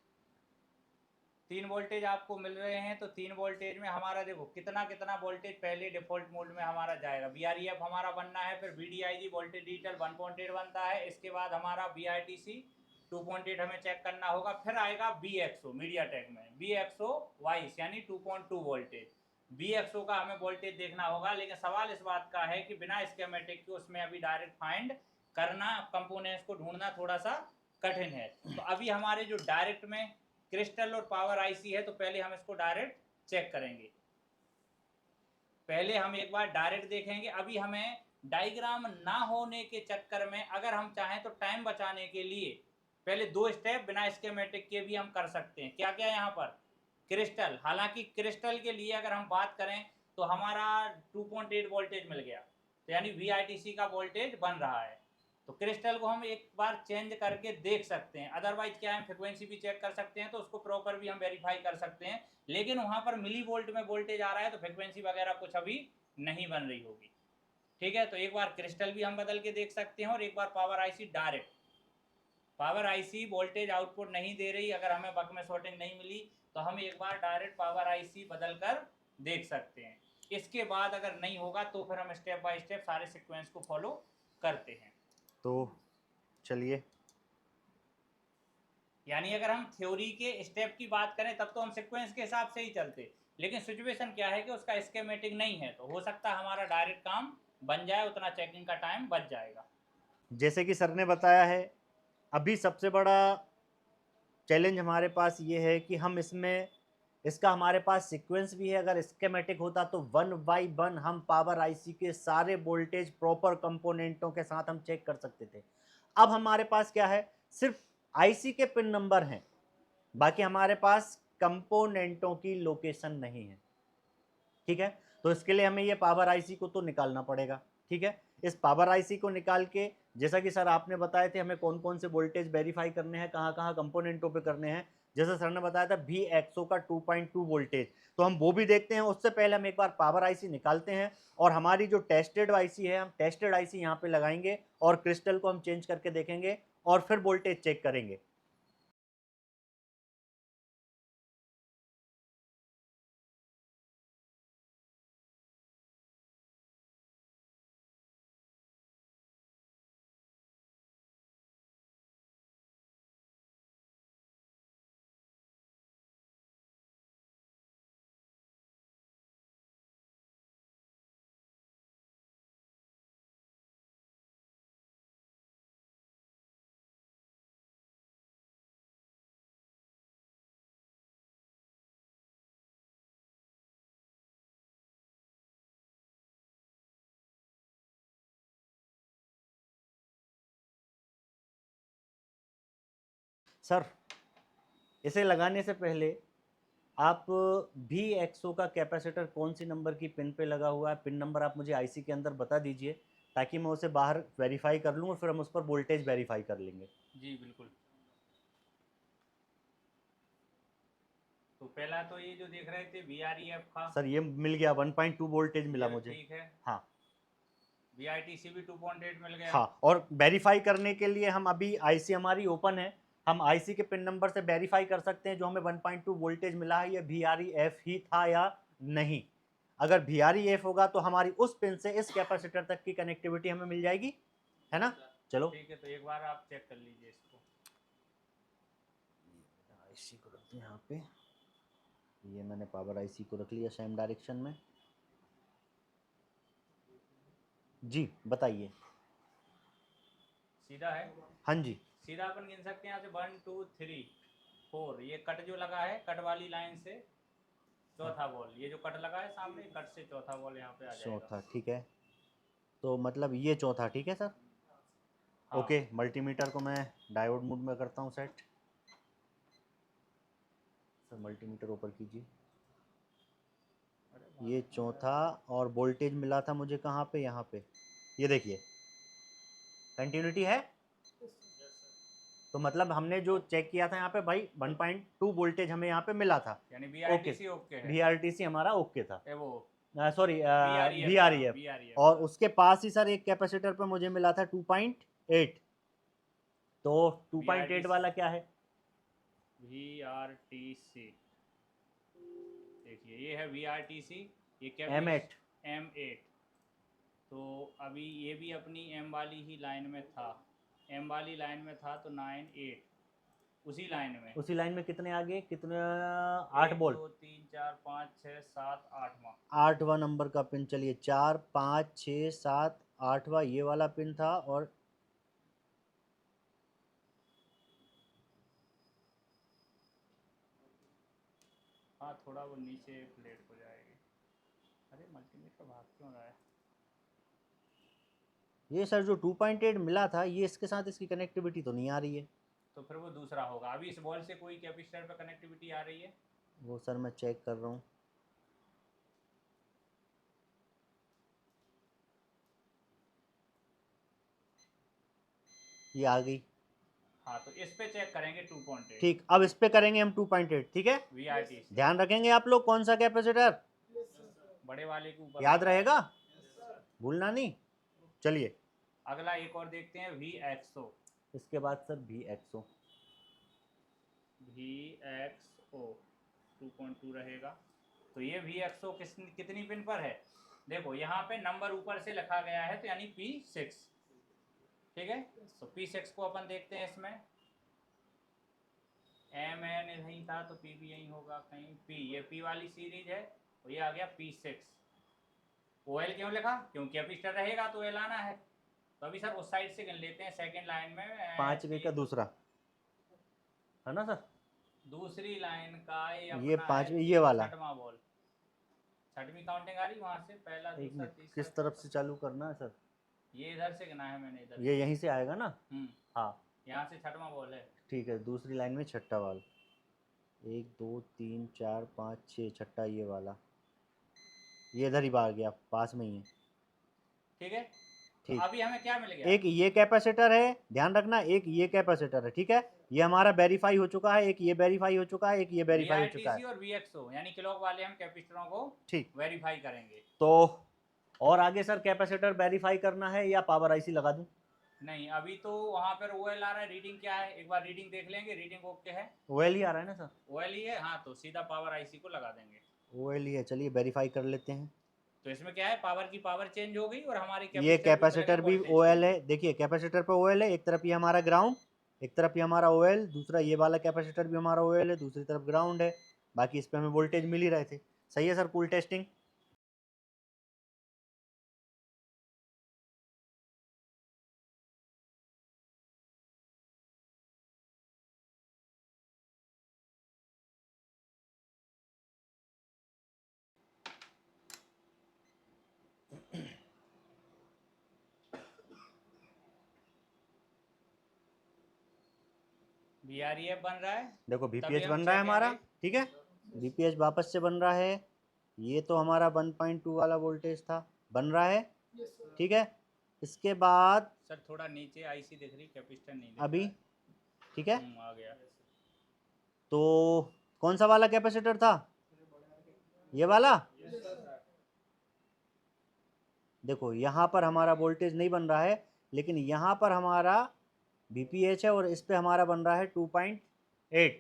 3 वोल्टेज आपको मिल रहे हैं, तो 3 वोल्टेज में हमारा देखो कितना कितना वोल्टेज पहले डिफॉल्ट मोड में हमारा जाएगा। VREF हमारा बनना है, फिर VDIG वोल्टेज डिजिटल 1.8 बनता है, इसके बाद हमारा VITC 2.8 हमें चेक करना होगा, फिर आएगा VXO मीडिया टेक में, VXO वाइस यानी 2.2 वोल्टेज। VXO का हमें वोल्टेज देखना होगा, लेकिन सवाल इस बात का है कि बिना स्कीमेटिक के उसमें अभी डायरेक्ट फाइंड करना, कंपोनेंट्स को ढूंढना थोड़ा सा कठिन है। तो अभी हमारे जो डायरेक्ट में क्रिस्टल और पावर आईसी है, तो पहले हम इसको डायरेक्ट चेक करेंगे। पहले हम एक बार डायरेक्ट देखेंगे। अभी हमें डायग्राम ना होने के चक्कर में अगर हम चाहें तो टाइम बचाने के लिए पहले 2 स्टेप बिना स्कीमेटिक के भी हम कर सकते हैं। क्या क्या यहाँ पर क्रिस्टल, हालांकि क्रिस्टल के लिए अगर हम बात करें तो हमारा 2.8 वोल्टेज मिल गया, तो यानी VITC का वोल्टेज बन रहा है। तो क्रिस्टल को हम एक बार चेंज करके देख सकते हैं, अदरवाइज क्या है फ्रिक्वेंसी भी चेक कर सकते हैं, तो उसको प्रॉपर भी हम वेरीफाई कर सकते हैं। लेकिन वहां पर मिली वोल्ट में वोल्टेज आ रहा है, तो फ्रिक्वेंसी वगैरह कुछ अभी नहीं बन रही होगी। ठीक है, तो एक बार क्रिस्टल भी हम बदल के देख सकते हैं, और एक बार power IC direct. Power IC voltage output नहीं दे रही, अगर हमें बक में शॉर्टिंग नहीं मिली तो हम एक बार डायरेक्ट पावर आईसी बदल कर देख सकते हैं। इसके बाद अगर नहीं होगा तो फिर हम स्टेप बाय स्टेप सारे सीक्वेंस को फॉलो करते हैं। तो चलिए, यानी अगर हम थ्योरी के स्टेप की बात करें तब तो हम सीक्वेंस के हिसाब से ही चलते, लेकिन सिचुएशन क्या है कि उसका स्कीमेटिक नहीं है, तो हो सकता है हमारा डायरेक्ट काम बन जाए, उतना चेकिंग का टाइम बच जाएगा। जैसे कि सर ने बताया है, अभी सबसे बड़ा चैलेंज हमारे पास ये है कि हम इसका हमारे पास सीक्वेंस भी है। अगर स्कीमेटिक होता तो 1 बाय 1 हम पावर आईसी के सारे वोल्टेज प्रॉपर कंपोनेंटों के साथ हम चेक कर सकते थे। अब हमारे पास क्या है, सिर्फ आईसी के पिन नंबर हैं, बाकी हमारे पास कंपोनेंटों की लोकेशन नहीं है। ठीक है, तो इसके लिए हमें ये पावर आईसी को तो निकालना पड़ेगा। ठीक है, इस पावर आईसी को निकाल के, जैसा कि सर आपने बताए थे हमें कौन कौन से वोल्टेज वेरीफाई करने हैं, कहाँ कहाँ कंपोनेंटों पे करने हैं। जैसे सर ने बताया था VXO का 2.2 वोल्टेज, तो हम वो भी देखते हैं। उससे पहले हम एक बार पावर आईसी निकालते हैं, और हमारी जो टेस्टेड आईसी है, हम टेस्टेड आईसी यहाँ पे लगाएंगे और क्रिस्टल को हम चेंज करके देखेंगे और फिर वोल्टेज चेक करेंगे। सर, इसे लगाने से पहले आप VXO का कैपेसिटर कौन सी नंबर की पिन पे लगा हुआ है, पिन नंबर आप मुझे आईसी के अंदर बता दीजिए, ताकि मैं उसे बाहर वेरीफाई कर लूँ और फिर हम उस पर वोल्टेज वेरीफाई कर लेंगे। जी बिल्कुल। तो पहला तो ये जो देख रहे थे VREF का, सर ये मिल गया, 1.2 वोल्टेज मिला ये मुझे। ठीक है। हाँ। VITC भी 2.8 मिल गया। हाँ, और वेरीफाई करने के लिए हम अभी आईसी हमारी ओपन है, हम आईसी के पिन नंबर से वेरीफाई कर सकते हैं जो हमें 1.2 वोल्टेज मिला है, ये VREF ही था या नहीं। अगर VREF होगा तो हमारी उस पिन से इस कैपेसिटर तक की कनेक्टिविटी हमें मिल जाएगी, है ना। चलो ठीक है, तो एक बार आप चेक कर लीजिए इसको। आईसी को रखते हैं यहाँ पे, ये मैंने पावर आईसी को रख लिया सेम डायरेक्शन में। जी बताइए। सीधा है। हाँ जी। सीधा अपन गिन सकते हैं यहाँ से 1 2 3 4, ये कट जो लगा है, कट वाली लाइन से चौथा बॉल, ये जो कट लगा है सामने, कट से चौथा बॉल यहाँ पे आ जाएगा। चौथा, ठीक है, तो मतलब ये चौथा, ठीक है सर। हाँ। ओके, मल्टीमीटर को मैं डायोड मोड में करता हूँ सेट। सर मल्टीमीटर ऊपर कीजिए। ये चौथा, और वोल्टेज मिला था मुझे कहाँ पे, यहाँ पे, ये देखिए कंटिन्यूटी है। तो मतलब हमने जो चेक किया था यहाँ पे भाई 1.2 वोल्टेज हमें यहाँ पे मिला था। यानी ओके, VRTC ओके है। VRTC हमारा ओके था, वो सॉरी VREF VREF। और उसके पास ही सर एक कैपेसिटर पे मुझे मिला था 2.8। तो 2.8 वाला क्या है? VRTC देखिए ये है VRTC, ये क्या M8। M8। तो अभी ये भी अपनी M वाली ही लाइन में था, M वाली लाइन में था तो 9 8 उसी लाइन में। उसी लाइन में कितने आगे, कितने, 8 1 वोल्ट, 2 3 4 5 6 7 8वां। 8वां नंबर का पिन। चलिए 4 5 6 7 8वां ये वाला पिन था। और हाँ थोड़ा वो नीचे प्लेट हो जाएगी। अरे मल्टीमीटर भाग क्यों रहा है? ये सर जो 2.8 मिला था, ये इसके साथ इसकी कनेक्टिविटी तो नहीं आ रही है। तो फिर वो दूसरा होगा। अभी इस बॉल से कोई कैपेसिटर पे कनेक्टिविटी आ रही है? वो सर मैं चेक कर रहा हूँ। ये आ गई। हाँ तो इस पे चेक करेंगे 2.8 ठीक, अब इस पे करेंगे हम 2.8, ठीक है। VRTC। ध्यान रखेंगे आप लोग कौन सा कैपेसिटर, बड़े वाले के ऊपर याद रहेगा, भूलना नहीं। चलिए अगला एक और देखते हैं VXO। इसके बाद सर VXO। VXO 2.2 रहेगा। तो ये VXO कितनी पिन पर है? देखो यहाँ पे नंबर ऊपर से लिखा गया है तो यानी P6, ठीक है। तो P6 को अपन देखते हैं। इसमें MN नहीं था तो P भी यही होगा कहीं। P, ये P वाली सीरीज है तो ये आ गया P6। OL क्यों लिखा? क्योंकि कैपेसिटर रहेगा तो OL आना है। तो अभी सर उस साइड से गिन लेते हैं, सेकंड लाइन में 5 का दूसरा है ना सर, दूसरी लाइन का ये ये अपना 5 है ये वाला। छठवां बॉल। छठवीं काउंटिंग आ रही वहां से, पहला एक दूसरा मिनट, तीसरा किस तरफ से चालू करना है सर? ये इधर से गिना है मैंने, इधर ये यहीं से आएगा ना? हाँ यहाँ से छठवां बॉल है। ठीक है, दूसरी लाइन में छठा वाला, 1 2 3 4 5 6, छठा ये वाला, ये इधर ही बाहर गया, पास में ही है। ठीक है। तो ठीक, अभी हमें क्या मिल गया? एक ये कैपेसिटर है, ध्यान रखना, एक ये कैपेसिटर है, ठीक है। ये हमारा वेरीफाई हो चुका है, एक ये वेरीफाई हो चुका है, एक ये वेरीफाई हो चुका VRTC है। और VXO यानी क्लॉक वाले हम कैपेसिटरों को ठीक, वेरीफाई करेंगे। तो और आगे सर कैपेसिटर वेरीफाई करना है या पावर आईसी लगा दूं? नहीं अभी तो वहां पर OL आ रहा है। रीडिंग क्या है एक बार रीडिंग देख लेंगे। रीडिंग ओके है, ओएल ही आ रहा है ना सर? OL ही है। हाँ तो सीधा पावर IC को लगा देंगे। ओएल ही है, चलिए वेरीफाई कर लेते हैं। तो इसमें क्या है, पावर की पावर चेंज हो गई और हमारी ये कैपेसिटर भी कैपेसिटर बदलेगा भी वोल्टेज ओएल के। है, देखिए कैपेसिटर पे ओएल है, एक तरफ ये हमारा ग्राउंड, एक तरफ ये हमारा ओएल, दूसरा ये वाला कैपेसिटर भी हमारा ओएल है, दूसरी तरफ ग्राउंड है। बाकी इस पे हमें वोल्टेज मिल ही रहे थे। सही है सर, कूल टेस्टिंग। VREF बन रहा है। देखो तभी बीपीएच हम बन रहा है हमारा, चेकेंगे। ठीक है, बीपीएच वापस से बन रहा है। ये तो हमारा 1.2 वाला वोल्टेज था, बन रहा है, ठीक है। इसके बाद सर थोड़ा नीचे IC दिख रही, कैपेसिटर नहीं दिख रहा अभी, है। ठीक है, आ गया। तो कौन सा वाला कैपेसिटर था, ये वाला। देखो यहाँ पर हमारा वोल्टेज नहीं बन रहा है, लेकिन यहाँ पर हमारा बीपीएच है और इस पे हमारा बन रहा है 2.8,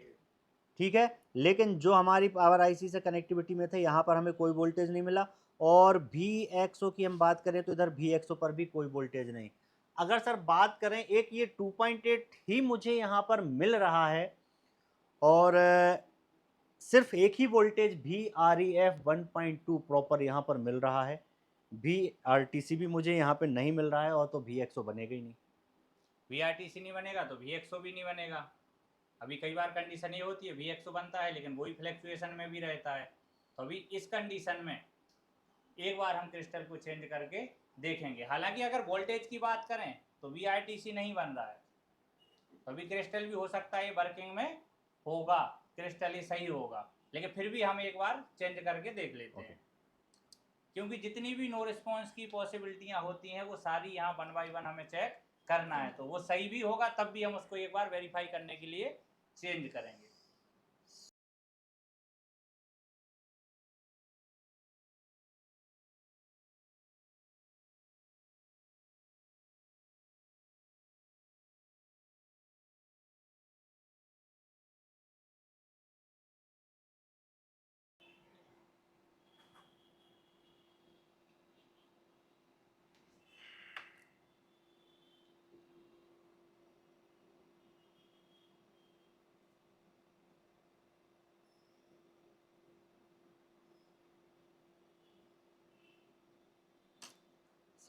ठीक है। लेकिन जो हमारी पावर आईसी से कनेक्टिविटी में थे, यहाँ पर हमें कोई वोल्टेज नहीं मिला। और VXO की हम बात करें तो इधर VXO पर भी कोई वोल्टेज नहीं। अगर सर बात करें, एक ये 2.8 ही मुझे यहाँ पर मिल रहा है, और सिर्फ एक ही वोल्टेज VREF 1.2 प्रॉपर यहाँ पर मिल रहा है। VRTC भी मुझे यहाँ पे नहीं मिल रहा है, और तो VXO बनेगा ही नहीं। VRTC नहीं बनेगा तो VXO भी नहीं बनेगा। अभी कई बार कंडीशन ये होती है VXO बनता है लेकिन वही फ्लैक्चुएशन में भी रहता है। तो अभी इस कंडीशन में एक बार हम क्रिस्टल को चेंज करके देखेंगे। हालांकि अगर वोल्टेज की बात करें तो VRTC नहीं बन रहा है, तो अभी क्रिस्टल भी हो सकता है वर्किंग में होगा, क्रिस्टल ही सही होगा, लेकिन फिर भी हम एक बार चेंज करके देख लेते हैं। क्योंकि जितनी भी नो रिस्पॉन्स की पॉसिबिलिटियां होती हैं वो सारी यहाँ 1 बाय 1 हमें चेक करना है, तो वो सही भी होगा तब भी हम उसको एक बार वेरीफाई करने के लिए चेंज करेंगे।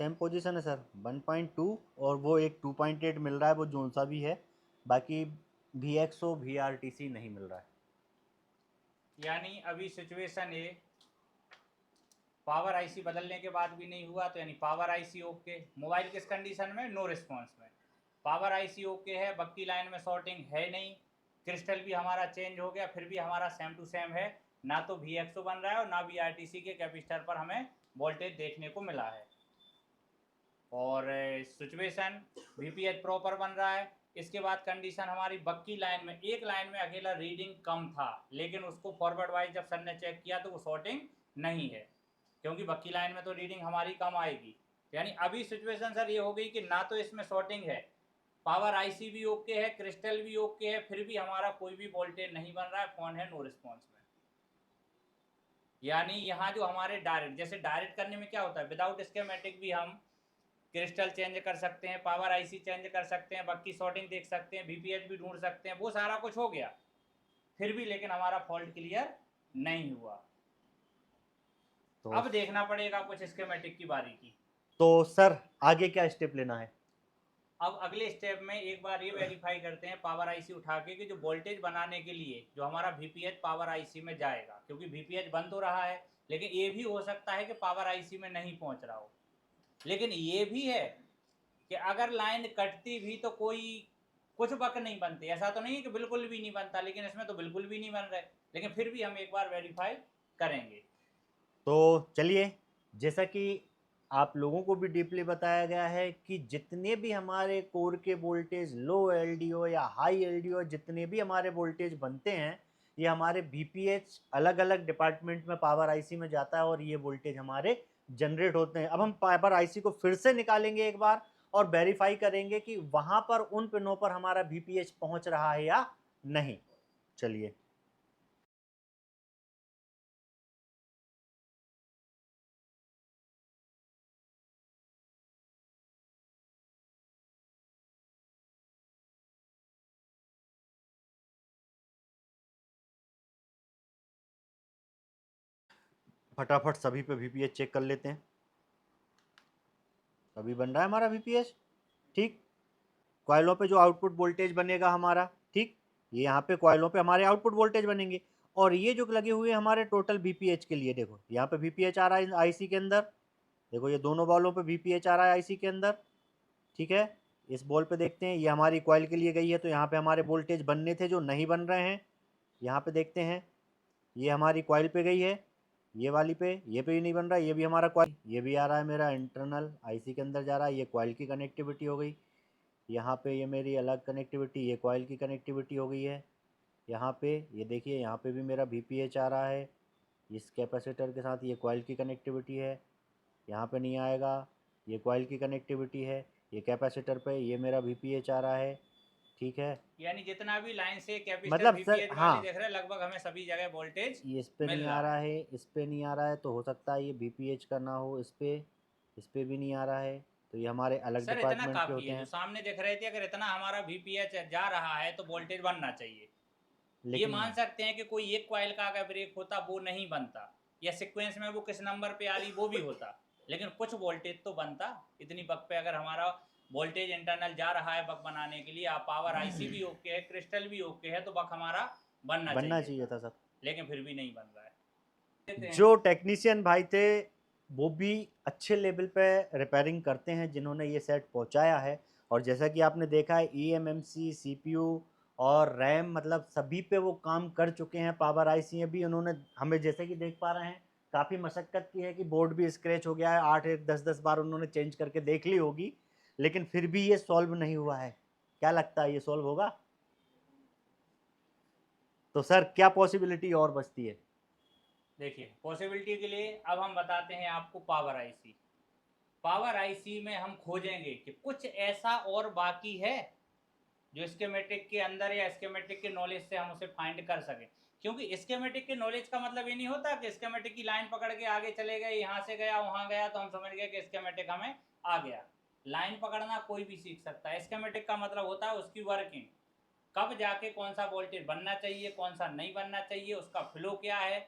सेम पोजीशन है सर, 1.2 और वो एक 2.8 मिल रहा है, वो जोन सा भी है, बाकी VXO VRTC नहीं मिल रहा है। यानी अभी सिचुएशन है, पावर आईसी बदलने के बाद भी नहीं हुआ, तो यानी पावर आईसी ओके, मोबाइल किस कंडीशन में, नो रिस्पॉन्स में, पावर आईसी ओके है, बक्की लाइन में शॉर्टिंग है नहीं, क्रिस्टल भी हमारा चेंज हो गया, फिर भी हमारा सेम टू सेम है, ना तो VXO बन रहा है और ना VRTC के कैपेसिटर पर हमें वोल्टेज देखने को मिला है। और सिचुएशन VPH प्रॉपर बन रहा है। इसके बाद कंडीशन हमारी बक्की लाइन में, एक लाइन में अकेला रीडिंग कम था, लेकिन उसको फॉरवर्ड वाइज जब सर ने चेक किया तो वो शॉर्टिंग नहीं है, क्योंकि बक्की लाइन में तो रीडिंग हमारी कम आएगी। यानी अभी सिचुएशन सर ये हो गई कि ना तो इसमें शॉर्टिंग है, पावर आईसी भी ओके है, क्रिस्टल भी ओके है, फिर भी हमारा कोई भी वोल्टेज नहीं बन रहा है, फोन है नो रिस्पॉन्स में। यानी यहाँ जो हमारे डायरेक्ट, जैसे डायरेक्ट करने में क्या होता है, विदाउट स्कीमेटिक भी हम क्रिस्टल चेंज कर सकते हैं, पावर आईसी चेंज कर सकते हैं, बाकी शॉर्टिंग देख सकते हैं, VPH भी ढूंढ सकते हैं, वो सारा कुछ हो गया, फिर भी लेकिन हमारा फॉल्ट क्लियर नहीं हुआ। तो अब देखना पड़ेगा कुछ स्कीमेटिक की बारीकी। तो सर आगे क्या स्टेप लेना है? अब अगले स्टेप में एक बार ये वेरीफाई करते हैं पावर आईसी उठा के कि जो वोल्टेज बनाने के लिए जो हमारा VPH पावर आईसी में जाएगा, क्योंकि VPH बन तो रहा है, लेकिन ये भी हो सकता है कि पावर आईसी में नहीं पहुंच रहा हो। लेकिन ये भी है कि अगर लाइन कटती भी तो कोई कुछ बक नहीं बनते, ऐसा तो नहीं है कि बिल्कुल भी नहीं बनता, लेकिन इसमें तो बिल्कुल भी नहीं बन रहे, लेकिन फिर भी हम एक बार वेरीफाई करेंगे। तो चलिए, जैसा कि आप लोगों को भी डीपली बताया गया है कि जितने भी हमारे कोर के वोल्टेज लो LDO या हाई LDO, जितने भी हमारे वोल्टेज बनते हैं, ये हमारे VPH अलग अलग डिपार्टमेंट में पावर आईसी में जाता है और ये वोल्टेज हमारे जनरेट होते हैं। अब हम पावर आईसी को फिर से निकालेंगे एक बार और वेरीफाई करेंगे कि वहां पर उन पिनों पर हमारा VPH पहुंच रहा है या नहीं। चलिए, फटाफट सभी पे VPH चेक कर लेते हैं। अभी बन रहा है हमारा VPH, ठीक। कॉइलों पे जो आउटपुट वोल्टेज बनेगा हमारा, ठीक, ये यहाँ पे कॉइलों पे हमारे आउटपुट वोल्टेज बनेंगे, और ये जो लगे हुए हमारे टोटल VPH के लिए, देखो यहाँ पे VPH आ रहा है आईसी के अंदर, देखो ये दोनों बॉलों पे VPH आ रहा है आईसी के अंदर, ठीक है। इस बॉल पे देखते हैं, ये हमारी कॉइल के लिए गई है, तो यहाँ पे हमारे वोल्टेज बनने थे जो नहीं बन रहे हैं। यहाँ पे देखते हैं, ये हमारी कॉइल पे गई है, ये वाली पे, ये पे भी नहीं बन रहा, ये भी हमारा कॉइल, ये भी आ रहा है मेरा इंटरनल आईसी के अंदर जा रहा है, ये कॉइल की कनेक्टिविटी हो गई। यहाँ पे ये मेरी अलग कनेक्टिविटी, ये कॉइल की कनेक्टिविटी हो गई है। यहाँ पे ये देखिए, यहाँ पे भी मेरा VPH आ रहा है, इस कैपेसिटर के साथ ये कॉइल की कनेक्टिविटी है। यहाँ पे नहीं आएगा, ये कॉइल की कनेक्टिविटी है, ये कैपेसिटर पे ये मेरा VPH आ रहा है, ठीक है। यानी जितना भी लाइन से कैपेसिटर मतलब सर, VPH वाले हाँ, देख रहे हैं, लगभग हमें सभी जगह वोल्टेज ये इस पे मिल नहीं आ रहा रहा है। है, इस पे नहीं आ रहा है, तो हो सकता है ये VPH का ना हो, इस पे भी नहीं आ रहा है, तो ये हमारे अलग सर इतना डिपार्टमेंट के काफ़ी होते है, जो हैं। सामने दिख रहे थे, अगर इतना हमारा VPH जा रहा है तो वोल्टेज बनना चाहिए। ये लेकिन मान सकते हैं कि कोई एक कॉइल का अगर ब्रेक होता वो नहीं बनता, या सीक्वेंस में वो किस नंबर पे आ रही वो भी होता, लेकिन कुछ वोल्टेज तो बनता। इतनी बक पे अगर हमारा वोल्टेज इंटरनल जा रहा है बक बनाने के लिए, आप पावर आईसी भी ओके है, क्रिस्टल भी ओके है, तो बक हमारा बनना बनना चाहिए चाहिए था, था सर। लेकिन फिर भी नहीं बन रहा है। देते हैं। जो टेक्नीशियन भाई थे, वो भी अच्छे लेवल पे रिपेयरिंग करते हैं, जिन्होंने ये सेट पहुंचाया है। और जैसा कि आपने देखा है, eMMC, CPU और रैम, मतलब सभी पे वो काम कर चुके हैं। पावर आईसी भी उन्होंने हमें, जैसे कि देख पा रहे हैं, काफ़ी मशक्क़त की है कि बोर्ड भी स्क्रैच हो गया है, 8 एक 10-10 बार उन्होंने चेंज करके देख ली होगी, लेकिन फिर भी ये सॉल्व नहीं हुआ है। क्या लगता है ये सॉल्व होगा? तो सर क्या पॉसिबिलिटी और बचती है? देखिए, पॉसिबिलिटी के लिए अब हम बताते हैं आपको पावर आईसी। पावर आईसी में हम खोजेंगे कि कुछ ऐसा और बाकी है जो स्कीमेटिक के अंदर या स्कीमेटिक के नॉलेज से हम उसे फाइंड कर सकें। क्योंकि स्कीमेटिक के नॉलेज का मतलब ये नहीं होता कि स्कीमेटिक की लाइन पकड़ के आगे चले गए, यहाँ से गया वहाँ गया तो हम समझ गए कि स्कीमेटिक हमें आ गया। लाइन पकड़ना कोई भी सीख सकता है। स्कीमेटिक का मतलब होता है उसकी वर्किंग, कब जाके कौन सा वोल्टेज बनना चाहिए, कौन सा नहीं बनना चाहिए, उसका फ्लो क्या है।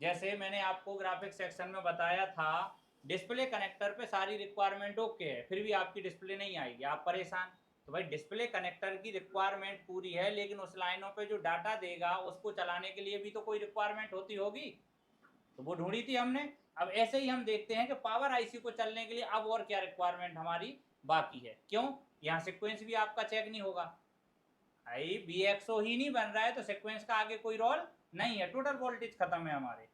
जैसे मैंने आपको ग्राफिक सेक्शन में बताया था, डिस्प्ले कनेक्टर पे सारी रिक्वायरमेंट ओके है, फिर भी आपकी डिस्प्ले नहीं आएगी, आप परेशान। तो भाई डिस्प्ले कनेक्टर की रिक्वायरमेंट पूरी है, लेकिन उस लाइनों पे जो डाटा देगा उसको चलाने के लिए भी तो कोई रिक्वायरमेंट होती होगी, तो वो ढूंढी थी हमने। अब ऐसे ही हम देखते हैं कि पावर आईसी को चलने के लिए अब और क्या रिक्वायरमेंट हमारी बाकी है। क्यों? यहाँ सिक्वेंस भी आपका चेक नहीं होगा, भाई BXO ही नहीं बन रहा है तो सिक्वेंस का आगे कोई रोल नहीं है, टोटल वोल्टेज खत्म है हमारे।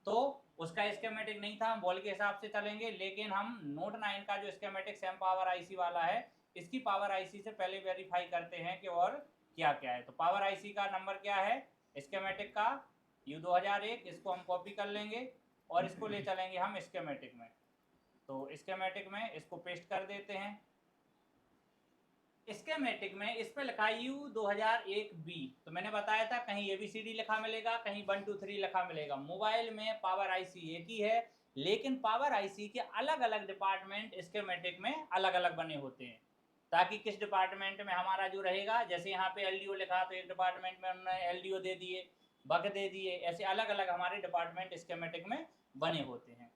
तो उसका स्कीमेटिक नहीं था, हम बॉल के हिसाब से चलेंगे। लेकिन हम नोट 9 का जो स्कीमेटिक सेम पावर आईसी वाला है, इसकी पावर आईसी से पहले वेरीफाई करते हैं कि और क्या क्या है। तो पावर आईसी का नंबर क्या है स्कीमेटिक का, U2001, इसको हम कॉपी कर लेंगे और इसको ले चलेंगे हम स्कीमेटिक में। तो स्कीमेटिक में इसको पेस्ट कर देते हैं। स्कीमेटिक में इस पे लिखा U2001B, तो मैंने बताया था कहीं ABCD लिखा मिलेगा, कहीं 1 2 3 लिखा मिलेगा। मोबाइल में पावर आईसी एक ही है, लेकिन पावर आईसी के अलग अलग डिपार्टमेंट स्कीमेटिक में अलग अलग बने होते हैं, ताकि किस डिपार्टमेंट में हमारा जो रहेगा। जैसे यहाँ पे LDO लिखा तो एक डिपार्टमेंट में उन्होंने LDO दे दिए, बग दे दिए, ऐसे अलग अलग हमारे डिपार्टमेंट स्कीमेटिक में बने होते हैं।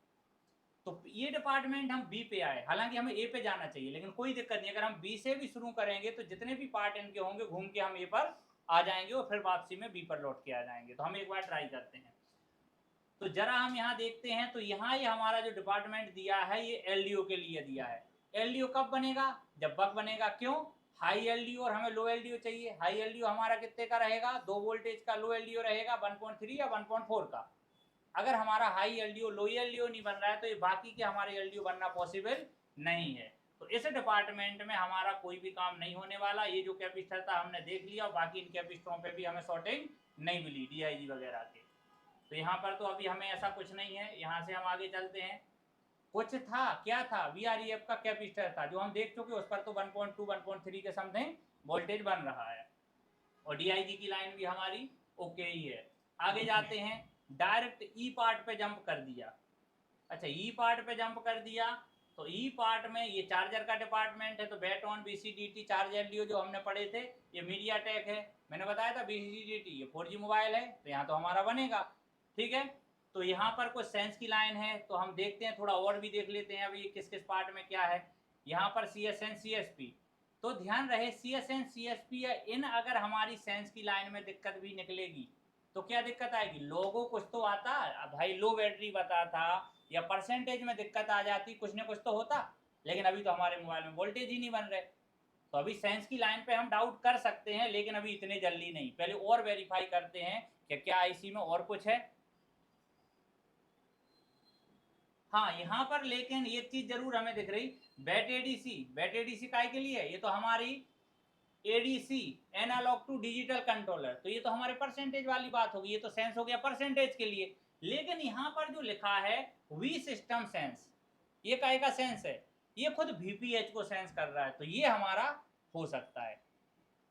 तो ये डिपार्टमेंट हम बी पे आए, हालांकि हमें ए पे जाना चाहिए, लेकिन कोई दिक्कत नहीं, अगर हम बी से भी शुरू करेंगे तो जितने भी पार्ट इनके होंगे घूम के हम ए पर आ जाएंगे और फिर वापसी में बी पर लौट के आ जाएंगे। तो हम एक बार ट्राई करते हैं। तो जरा हम यहाँ देखते हैं, तो यहाँ ये हमारा जो डिपार्टमेंट दिया है ये एलडीओ के लिए दिया है। एलडीओ कब बनेगा? जब बग बनेगा। क्यों? हाई एलडीओ और हमें लो एलडीओ चाहिए। हाई एलडीओ हमारा कितने का रहेगा? 2 वोल्टेज का। लो एलडीओ रहेगा 1.3 या 1.4 का। अगर हमारा हाई एलडीओ लो एलडीओ नहीं बन रहा है तो ये बाकी के हमारे एलडीओ बनना पॉसिबल नहीं है। तो इस डिपार्टमेंट में हमारा कोई भी काम नहीं होने वाला। ये जो कैपेसिटर था हमने देख लिया, और बाकी इन कैपेसिटरों पे भी हमें शॉर्टिंग नहीं मिली डीआईजी वगैरह के। तो यहाँ पर तो अभी हमें ऐसा कुछ नहीं है। यहाँ से हम आगे चलते हैं। कुछ था, क्या था? VREF का कैपेसिटर था जो हम देख चुके, उस पर तो 1.2 1.3 के समथिंग वोल्टेज बन रहा है, और डीआईजी की लाइन भी हमारी ओके ही है। आगे जाते हैं, डायरेक्ट ई पार्ट पे जंप कर दिया। अच्छा, ई पार्ट पे जंप कर दिया तो ई पार्ट में ये चार्जर का डिपार्टमेंट है। तो बैटॉन BCDT चार्ज एलडीओ जो हमने पढ़े थे, ये मीडियाटेक है। मैंने बताया था BCDT ये 4G मोबाइल है, तो यहाँ तो हमारा बनेगा। ठीक है, तो यहाँ पर कुछ सेंस की लाइन है, तो हम देखते हैं, थोड़ा और भी देख लेते हैं अभी किस किस पार्ट में क्या है। यहाँ पर CSN CSP, तो ध्यान रहे CSN CSP या इन अगर हमारी सेंस की लाइन में दिक्कत भी निकलेगी तो क्या दिक्कत आएगी? लोगों कुछ तो आता भाई, लो बैटरी बता था या परसेंटेज में दिक्कत आ जाती, कुछ ना कुछ तो होता। लेकिन अभी तो हमारे मोबाइल में वोल्टेज ही नहीं बन रहे। तो अभी सेंस की लाइन पे हम डाउट कर सकते हैं, लेकिन अभी इतने जल्दी नहीं, पहले और वेरीफाई करते हैं कि क्या आईसी में और कुछ है। हाँ, यहाँ पर लेकिन एक चीज जरूर हमें दिख रही, बैट एडीसी काय के लिए है? ये तो हमारी ADC, analogue to digital controller, तो ये तो हमारे परसेंटेज वाली बात होगी, ये तो सेंस हो गया परसेंटेज के लिए। लेकिन यहाँ पर जो लिखा है वी सिस्टम सेंस, ये काय का सेंस है? ये खुद VPH को सेंस कर रहा है, तो ये हमारा हो सकता है।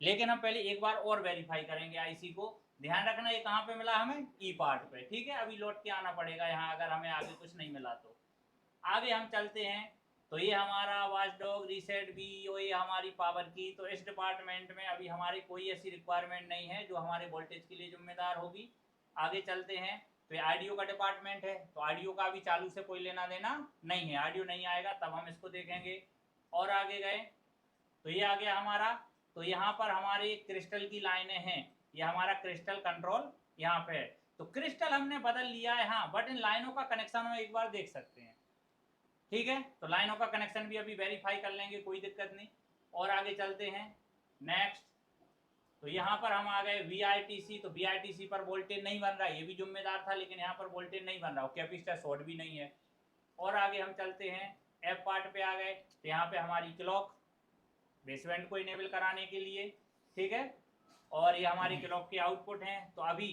लेकिन हम पहले एक बार और वेरीफाई करेंगे आईसी को। ध्यान रखना ये कहाँ पे मिला हमें? ई पार्ट पे। ठीक है, अभी लौट के आना पड़ेगा यहाँ अगर हमें आगे कुछ नहीं मिला तो। आगे हम चलते हैं, तो ये हमारा वॉचडॉग रीसेट भी, ये हमारी पावर की। तो इस डिपार्टमेंट में अभी हमारी कोई ऐसी रिक्वायरमेंट नहीं है जो हमारे वोल्टेज के लिए जिम्मेदार होगी। आगे चलते हैं, तो ये ऑडियो का डिपार्टमेंट है, तो ऑडियो का भी चालू से कोई लेना देना नहीं है। ऑडियो नहीं आएगा तब हम इसको देखेंगे। और आगे गए तो ये आ गया हमारा। तो यहाँ पर हमारे क्रिस्टल की लाइनें हैं, ये हमारा क्रिस्टल कंट्रोल यहाँ पे है। तो क्रिस्टल हमने बदल लिया है, हाँ, बट इन लाइनों का कनेक्शन हम एक बार देख सकते हैं। ठीक है, तो लाइनों का कनेक्शन भी अभी वेरीफाई कर लेंगे, कोई दिक्कत नहीं। और आगे चलते हैं नेक्स्ट। तो यहाँ पर हम आ गए VITC, तो VITC पर वोल्टेज नहीं बन रहा है, ये भी जिम्मेदार था, लेकिन यहाँ पर वोल्टेज नहीं बन रहा, कैपेसिटर शॉर्ट भी नहीं है। और आगे हम चलते हैं F पार्ट पे आ गए, तो यहाँ पे हमारी क्लॉक बेसबैंड को इनेबल कराने के लिए, ठीक है, और ये हमारी क्लॉक के आउटपुट हैं। तो अभी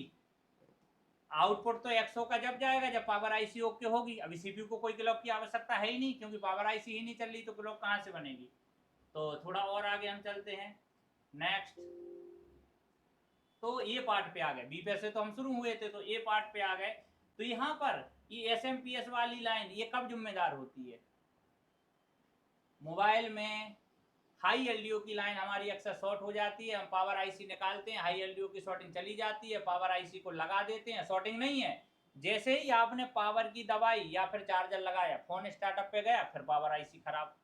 आउटपुट तो 100 का जब जाएगा जब पावर आईसी ओके होगी। अभी सीपीयू को कोई क्लॉक की आवश्यकता है ही नहीं, क्योंकि पावर आईसी ही नहीं चल रही, तो क्लॉक कहाँ से बनेगी। तो थोड़ा और आगे हम चलते हैं, नेक्स्ट। तो ये पार्ट पे आ गए, बी पे से तो हम शुरू हुए थे, तो ए पार्ट पे आ गए। तो यहाँ पर ये एसएमपीएस वाली लाइन ये कब जिम्मेदार होती है, मोबाइल में हाई एलडीओ की लाइन हमारी अक्सर शॉर्ट हो जाती है, हम पावर आईसी निकालते हैं, हाई एलडीओ की शॉर्टिंग चली जाती है, पावर आईसी को लगा देते हैं, शॉर्टिंग नहीं है, जैसे ही आपने पावर की दबाई या फिर चार्जर लगाया, फोन स्टार्टअप पे गया, फिर पावर आईसी खराब।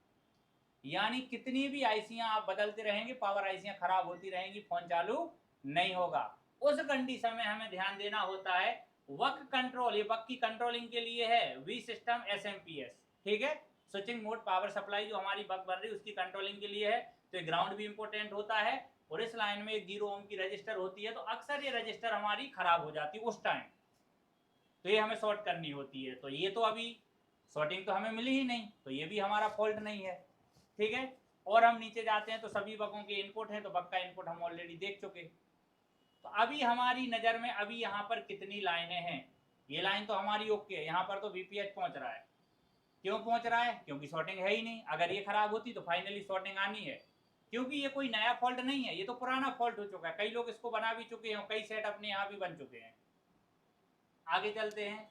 यानी कितनी भी आईसियां आप बदलते रहेंगे, पावर आईसियां खराब होती रहेंगी, फोन चालू नहीं होगा। उस कंडीशन में हमें ध्यान देना होता है वक कंट्रोल, ये वक की कंट्रोलिंग के लिए है वी सिस्टम एसएमपीएस, ठीक है, स्विचिंग मोड पावर सप्लाई जो हमारी बक बन रही है उसकी कंट्रोलिंग के लिए है। तो ग्राउंड भी इंपॉर्टेंट होता है, और इस लाइन में 0 ओम की रजिस्टर होती है, तो अक्सर ये रजिस्टर हमारी खराब हो जाती है उस टाइम, तो ये हमें शॉर्ट करनी होती है। तो ये तो अभी शॉर्टिंग तो हमें मिली ही नहीं, तो ये भी हमारा फॉल्ट नहीं है, ठीक है। और हम नीचे जाते हैं तो सभी बकों के इनपुट हैं, तो बक का इनपुट हम ऑलरेडी देख चुके। तो अभी हमारी नज़र में अभी यहाँ पर कितनी लाइनें हैं, ये लाइन तो हमारी ओके है, यहाँ पर तो VPH पहुँच रहा है। क्यों पहुँच रहा है, क्योंकि शॉर्टिंग है ही नहीं, अगर ये खराब होती तो फाइनली शॉर्टिंग आनी है, क्योंकि ये कोई नया फॉल्ट नहीं है, ये तो पुराना फॉल्ट हो चुका है, कई लोग इसको बना भी चुके हैं, कई सेट अपने यहाँ भी बन चुके हैं। आगे चलते हैं,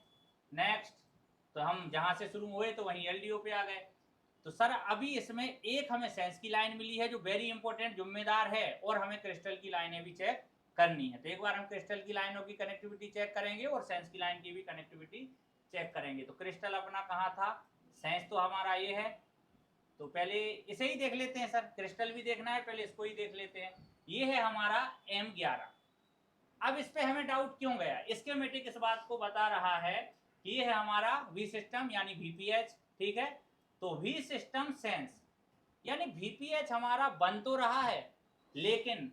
नेक्स्ट। तो हम जहाँ से शुरू हुए तो वहीं LDO पे आ गए। तो सर अभी इसमें एक हमें सेंस की लाइन मिली है जो वेरी इंपॉर्टेंट जिम्मेदार है, और हमें क्रिस्टल की लाइनें भी चेक करनी है। तो एक बार हम क्रिस्टल की लाइनों की कनेक्टिविटी चेक करेंगे और सेंस की लाइन की भी कनेक्टिविटी चेक करेंगे। तो क्रिस्टल अपना कहाँ था, सेंस तो हमारा ये है, तो पहले इसे ही देख लेते हैं सर, क्रिस्टल भी देखना है, पहले इसको ही देख लेते हैं। ये है हमारा M11। अब इस पे हमें डाउट क्यों गया, स्कीमेटिक इस बात को बता रहा है कि ये है हमारा वी सिस्टम यानी VPH, ठीक है। तो वी सिस्टम सेंस यानी VPH हमारा बन तो रहा है, लेकिन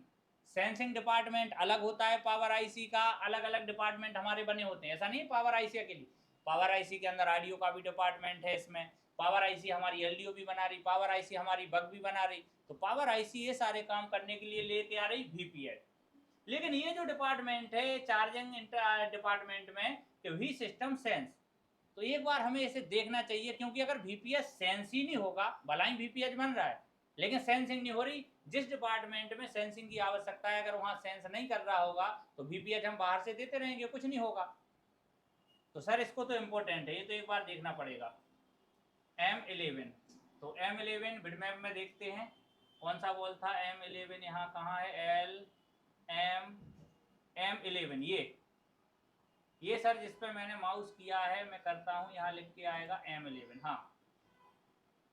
सेंसिंग डिपार्टमेंट अलग होता है, पावर आईसी का अलग अलग डिपार्टमेंट हमारे बने होते हैं, ऐसा नहीं है पावर आईसी के लिए, पावर आईसी के अंदर ऑडियो का भी डिपार्टमेंट है, इसमें पावर आईसी हमारी LDO भी बना रही, पावर आईसी हमारी बग भी बना रही, तो पावर आईसी ये सारे काम करने के लिए लेके आ रही VPH। लेकिन ये जो डिपार्टमेंट है चार्जिंग डिपार्टमेंट में कि वी सिस्टम सेंस, तो एक बार हमें इसे देखना चाहिए, क्योंकि अगर VPH सेंस ही नहीं होगा, भला ही VPH बन रहा है लेकिन सेंसिंग नहीं हो रही, जिस डिपार्टमेंट में सेंसिंग की आवश्यकता है अगर वहां सेंस नहीं कर रहा होगा तो VPH हम बाहर से देते रहेंगे, कुछ नहीं होगा। तो सर इसको तो इम्पोर्टेंट है, ये तो एक बार देखना पड़ेगा। M11, तो M11 बिटमैप में देखते हैं कौन सा बॉल था, M11 यहाँ कहाँ है, M11 ये सर जिस पे मैंने माउस किया है मैं करता हूँ, यहाँ लिख के आएगा M11, हाँ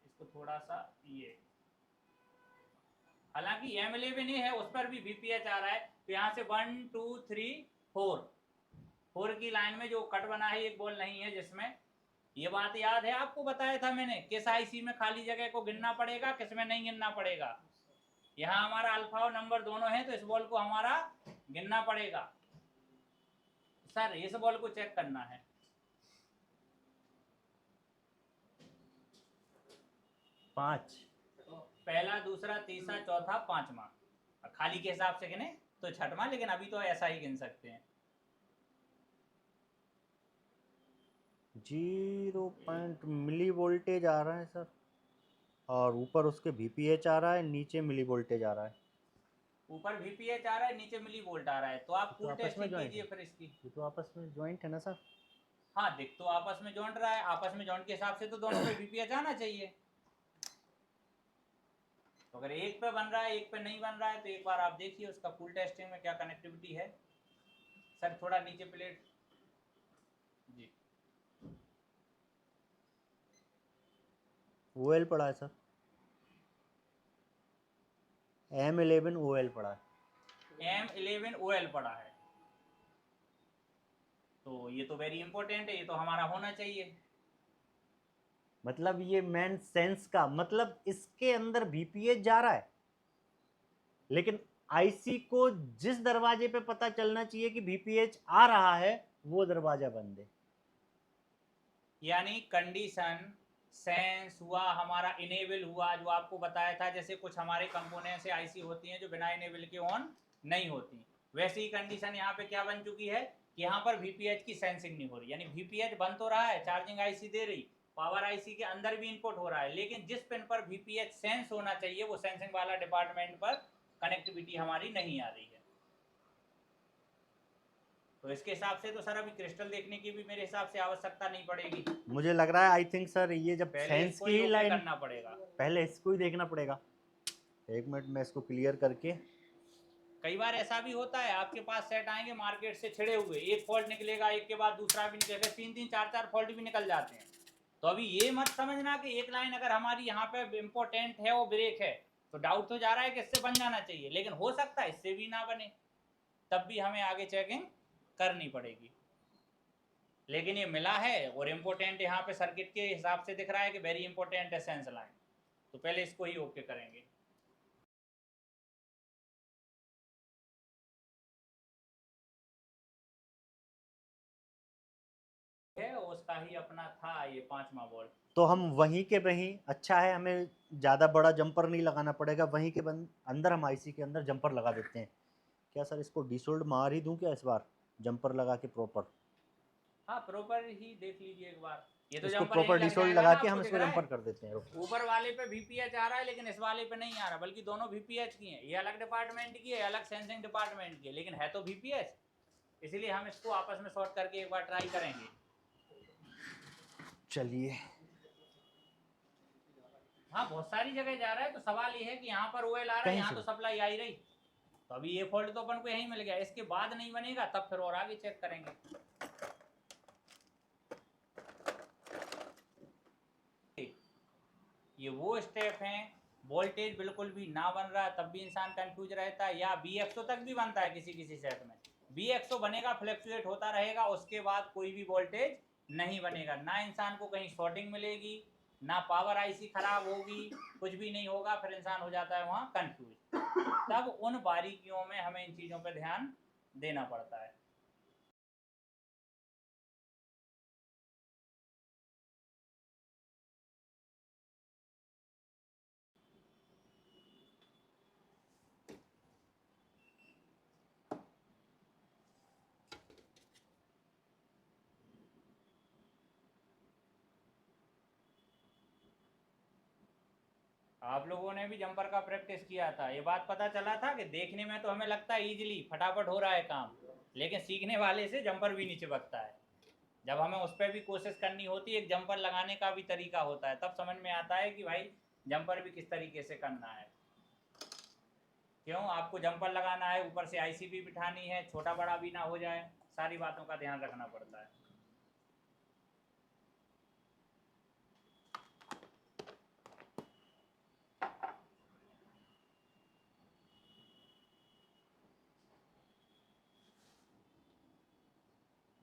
इसको थोड़ा सा ये, हालांकि M11 ही है उस पर भी VPH आ रहा है। तो यहाँ से 1 2 3 4 की लाइन में जो कट बना है एक बॉल नहीं है, जिसमें ये बात याद है आपको, बताया था मैंने किस आईसी में खाली जगह को गिनना पड़ेगा किस में नहीं गिनना पड़ेगा। यहाँ हमारा अल्फा और नंबर दोनों है, तो इस बॉल को हमारा गिनना पड़ेगा। सर इस बॉल को चेक करना है, पांच, पहला दूसरा तीसरा चौथा पांचवा, खाली के हिसाब से गिने तो छठवां, लेकिन अभी तो ऐसा ही गिन सकते हैं। 0 मिली वोल्टेज आ रहा है सर, और ऊपर उसके VPH आ रहा है, नीचे मिली वोल्टेज आ रहा है। ऊपर VPH आ रहा है, नीचे मिली वोल्ट आ रहा है, तो आप फुल टेस्टिंग कीजिए फिर इसकी। ये तो आपस में ज्वाइंट है ना सर? हाँ दिख तो आपस में जॉइंट रहा है, आपस में जॉइंट के हिसाब से तो दोनों पे VPH आना चाहिए। तो अगर एक पे बन रहा है एक पे नहीं बन रहा है, तो एक बार आप देखिए उसका फुल टेस्टिंग में क्या कनेक्टिविटी है। सर थोड़ा नीचे प्लेट जी, OL पड़ा है सर, M11 OL पड़ा है। M11 OL पड़ा है, तो ये तो वेरी इंपॉर्टेंट है, ये तो हमारा होना चाहिए। मतलब ये मेन सेंस का मतलब इसके अंदर VPH जा रहा है, लेकिन आईसी को जिस दरवाजे पे पता चलना चाहिए कि VPH आ रहा है वो दरवाजा बंद है। यानी कंडीशन सेंस हुआ, हमारा इनेबल हुआ, जो आपको बताया था, जैसे कुछ हमारे कंपोनेंट से आईसी होती हैं जो बिना इनेबल के ऑन नहीं होती, वैसे ही कंडीशन यहाँ पे क्या बन चुकी है कि यहाँ पर VPH की सेंसिंग नहीं हो रही, यानी VPH बन तो रहा है, चार्जिंग आईसी दे रही, पावर आईसी के अंदर भी इनपुट हो रहा है, लेकिन जिस पिन पर VPH सेंस होना चाहिए वो सेंसिंग वाला डिपार्टमेंट पर कनेक्टिविटी हमारी नहीं आ रही है। तो इसके हिसाब से तो सर अभी क्रिस्टल देखने की भी मेरे हिसाब से आवश्यकता नहीं पड़ेगी, मुझे लग रहा है आई थिंक सर ये जब पहले सेंस इसको की ही ही ओके लाइन, करना पड़ेगा। पहले इसको ही देखना पड़ेगा। एक मिनट मैं इसको क्लियर करके, कई बार ऐसा भी होता है आपके पास सेट आएंगे मार्केट से छिड़े हुए, एक फॉल्ट निकलेगा, एक के बाद दूसरा भी निकलेगा, 3-3 4-4 फॉल्ट भी निकल जाते हैं। तो अभी ये मत समझना कि एक लाइन अगर हमारी यहाँ पे इम्पोर्टेंट है वो ब्रेक है तो डाउट तो जा रहा है कि इससे बन जाना चाहिए, लेकिन हो सकता है इससे भी ना बने, तब भी हमें आगे चेकिंग करनी पड़ेगी। लेकिन ये मिला है और इम्पोर्टेंट यहाँ पे सर्किट के हिसाब से दिख रहा है कि वेरी इंपॉर्टेंट है सेंस लाइन, तो पहले इसको ही ओके करेंगे। है उसका ही अपना था ये 5वां वोल्ट। तो हम वहीं के वहीं, अच्छा है हमें ज़्यादा बड़ा जंपर नहीं लगाना पड़ेगा, वहीं के अंदर हम आईसी के अंदर जंपर लगा देते हैं। क्या सर इसको डिसोल्ड मार ही दूं क्या इस बार, जंपर लगा के प्रॉपर? हाँ प्रॉपर ही देख लीजिए एक बार, ये तो इसको जंपर प्रॉपर यहीं लग डिसोल्ड जाएगा लगा ना, के आपको हम दिख इसको रहा जंपर है कर देते हैं। ऊपर वाले पे VPH आ रहा है लेकिन इस वाले पे नहीं आ रहा, बल्कि दोनों VPH की हैं, ये अलग डिपार्टमेंट की है, अलग सेंसिंग डिपार्टमेंट की है, लेकिन है तो VPH, इसीलिए हम इसको आपस में शॉर्ट करके एक बार ट्राई करेंगे। चलिए, हाँ बहुत सारी जगह जा रहा है, तो सवाल ये है कि यहाँ पर OL आ रहा है, कहीं यहाँ से तो सप्लाई आ ही रही, तो अभी ये फॉल्ट तो अपन को यहीं मिल गया, इसके बाद नहीं बनेगा तब फिर और आगे चेक करेंगे। ये वो स्टेप हैं, वोल्टेज बिल्कुल भी ना बन रहा तब भी इंसान कंफ्यूज रहता है, या BXO तक भी बनता है किसी किसी सेट में, BXO बनेगा, फ्लक्चुएट होता रहेगा, उसके बाद कोई भी वोल्टेज नहीं बनेगा, ना इंसान को कहीं शॉर्टिंग मिलेगी, ना पावर आईसी खराब होगी, कुछ भी नहीं होगा, फिर इंसान हो जाता है वहाँ कंफ्यूज। तब उन बारीकियों में हमें इन चीज़ों पर ध्यान देना पड़ता है। आप लोगों ने भी जंपर का प्रैक्टिस किया था, ये बात पता चला था कि देखने में तो हमें लगता है इजीली फटाफट हो रहा है काम, लेकिन सीखने वाले से जंपर भी नहीं चिपकता है, जब हमें उस पर भी कोशिश करनी होती है, एक जंपर लगाने का भी तरीका होता है, तब समझ में आता है कि भाई जंपर भी किस तरीके से करना है। क्यों आपको जंपर लगाना है, ऊपर से आईसी भी बिठानी है, छोटा बड़ा भी ना हो जाए, सारी बातों का ध्यान रखना पड़ता है।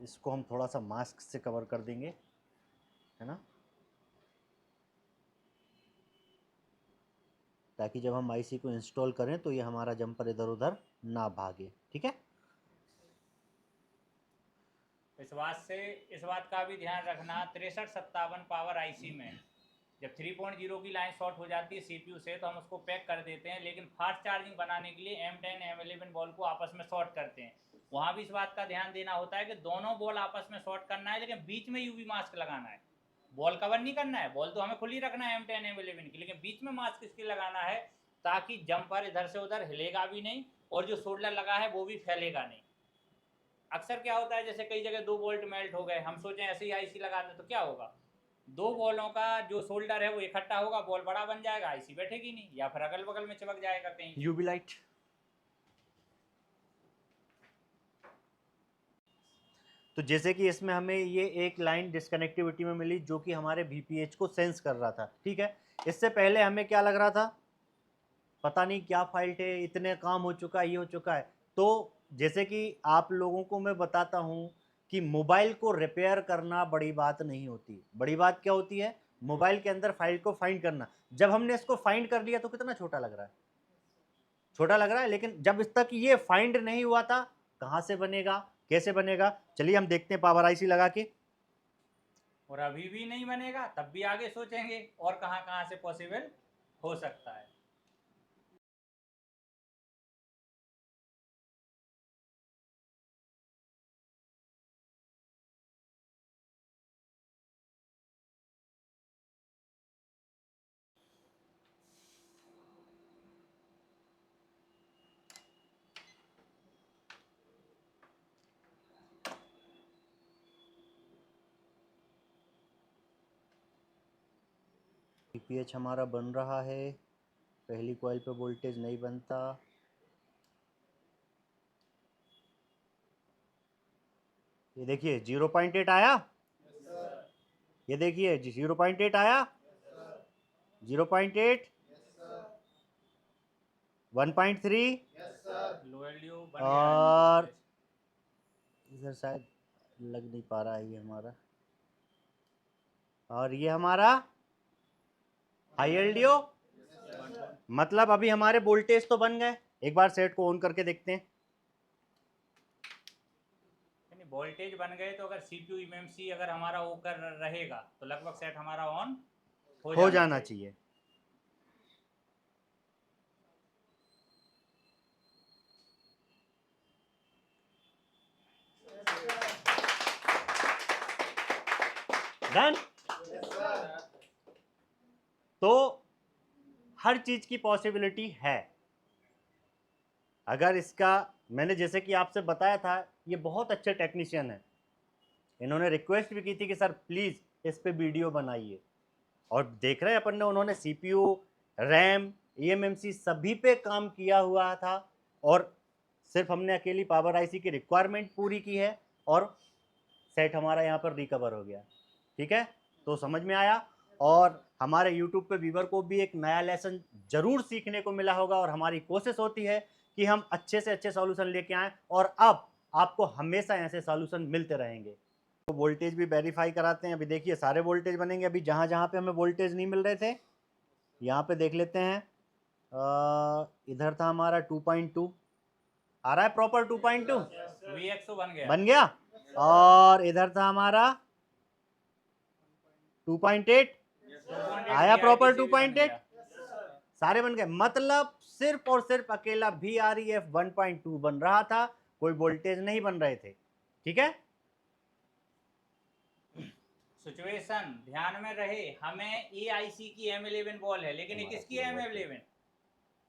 इसको हम थोड़ा सा मास्क से कवर कर देंगे, है ना, ताकि जब हम आईसी को इंस्टॉल करें तो ये हमारा जंपर इधर उधर ना भागे। ठीक है, इस बात का भी ध्यान रखना, 6357 पावर आईसी में जब 3.0 की लाइन शॉर्ट हो जाती है CPU से तो हम उसको पैक कर देते हैं, लेकिन फास्ट चार्जिंग बनाने के लिए M10 M11 बॉल को आपस में शॉर्ट करते हैं, वहाँ भी इस बात का ध्यान देना होता है कि दोनों बॉल आपस में शॉर्ट करना है, लेकिन बीच में UV मास्क लगाना है, बॉल कवर नहीं करना है, बॉल तो हमें खुली रखना है M10 M11 की, लेकिन बीच में मास्क इसके लगाना है ताकि जंपर इधर से उधर हिलेगा भी नहीं और जो शोल्डर लगा है वो भी फैलेगा नहीं। अक्सर क्या होता है, जैसे कई जगह 2 बोल्ट मेल्ट हो गए, हम सोचें ऐसे ही आईसी लगा दें तो क्या होगा, 2 बॉलों का जो शोल्डर है वो इकट्ठा होगा, बॉल बड़ा बन जाएगा, आईसी बैठेगी नहीं, या फिर अगल बगल में चिपक जाएगा कहीं। UV light. तो जैसे कि इसमें हमें ये एक लाइन डिस्कनेक्टिविटी में मिली जो कि हमारे VPH को सेंस कर रहा था। ठीक है, इससे पहले हमें क्या लग रहा था, पता नहीं क्या फाल्ट है, इतने काम हो चुका है, ये हो चुका है। तो जैसे कि आप लोगों को मैं बताता हूँ कि मोबाइल को रिपेयर करना बड़ी बात नहीं होती, बड़ी बात क्या होती है, मोबाइल के अंदर फाइल को फाइंड करना। जब हमने इसको फाइंड कर लिया तो कितना छोटा लग रहा है, छोटा लग रहा है, लेकिन जब तक ये फाइंड नहीं हुआ था कहाँ से बनेगा, कैसे बनेगा, चलिए हम देखते हैं पावर आईसी लगा के। और अभी भी नहीं बनेगा तब भी आगे सोचेंगे और कहाँ कहाँ से पॉसिबल हो सकता है। पीएच हमारा बन रहा है, पहली कॉइल पे वोल्टेज नहीं बनता। ये देखिए 0.8 आया, ये देखिए 0.8 आया, 0.8, 1.3, लो एलडीओ बन गया है और voltage। इधर शायद लग नहीं पा रहा है ये हमारा, और ये हमारा हाई एलडीओ। मतलब अभी हमारे वोल्टेज तो बन गए। एक बार सेट को ऑन करके देखते हैं। वोल्टेज बन गए तो अगर सीपीयू एमएमसी अगर हमारा होकर रहेगा तो लगभग सेट हमारा ऑन हो जाना चाहिए। डन। तो हर चीज की पॉसिबिलिटी है। अगर इसका, मैंने जैसे कि आपसे बताया था, ये बहुत अच्छे टेक्नीशियन हैं, इन्होंने रिक्वेस्ट भी की थी कि सर प्लीज इस पे वीडियो बनाइए, और देख रहे हैं अपन ने, उन्होंने सीपीयू, रैम, ईएमएमसी सभी पे काम किया हुआ था, और सिर्फ हमने अकेली पावर आईसी की रिक्वायरमेंट पूरी की है और सेट हमारा यहाँ पर रिकवर हो गया। ठीक है, तो समझ में आया, और हमारे यूट्यूब पे व्यूवर को भी एक नया लेसन जरूर सीखने को मिला होगा, और हमारी कोशिश होती है कि हम अच्छे से अच्छे सॉल्यूशन लेके आएँ, और अब आपको हमेशा ऐसे सॉल्यूशन मिलते रहेंगे। तो वोल्टेज भी वेरीफाई कराते हैं। अभी देखिए सारे वोल्टेज बनेंगे। अभी जहाँ जहाँ पे हमें वोल्टेज नहीं मिल रहे थे, यहाँ पे देख लेते हैं। इधर था हमारा 2.2, आ रहा है प्रॉपर 2.2, वीएक्सओ बन बन गया। और इधर था हमारा 2.8, आया प्रॉपर 2.8, सारे बन गए। मतलब सिर्फ और सिर्फ अकेला VREF 1.2 बन रहा था, कोई वोल्टेज नहीं बन रहे थे। ठीक है, सिचुएशन ध्यान में रहे, हमें EIC की M11 बॉल है, लेकिन ये किसकी है M11?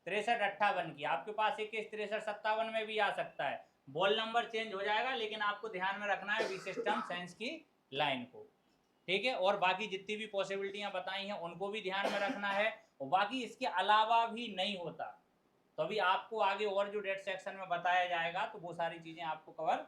6358 की। आपके पास 216357 में भी आ सकता है, बॉल नंबर चेंज हो जाएगा, लेकिन आपको ध्यान में रखना है वी सिस्टम साइंस की लाइन को। ठीक है, और बाकी जितनी भी पॉसिबिलिटियां बताई हैं उनको भी ध्यान में रखना है, और बाकी इसके अलावा भी नहीं होता तो अभी आपको आगे और जो डेट सेक्शन में बताया जाएगा तो वो सारी चीजें आपको कवर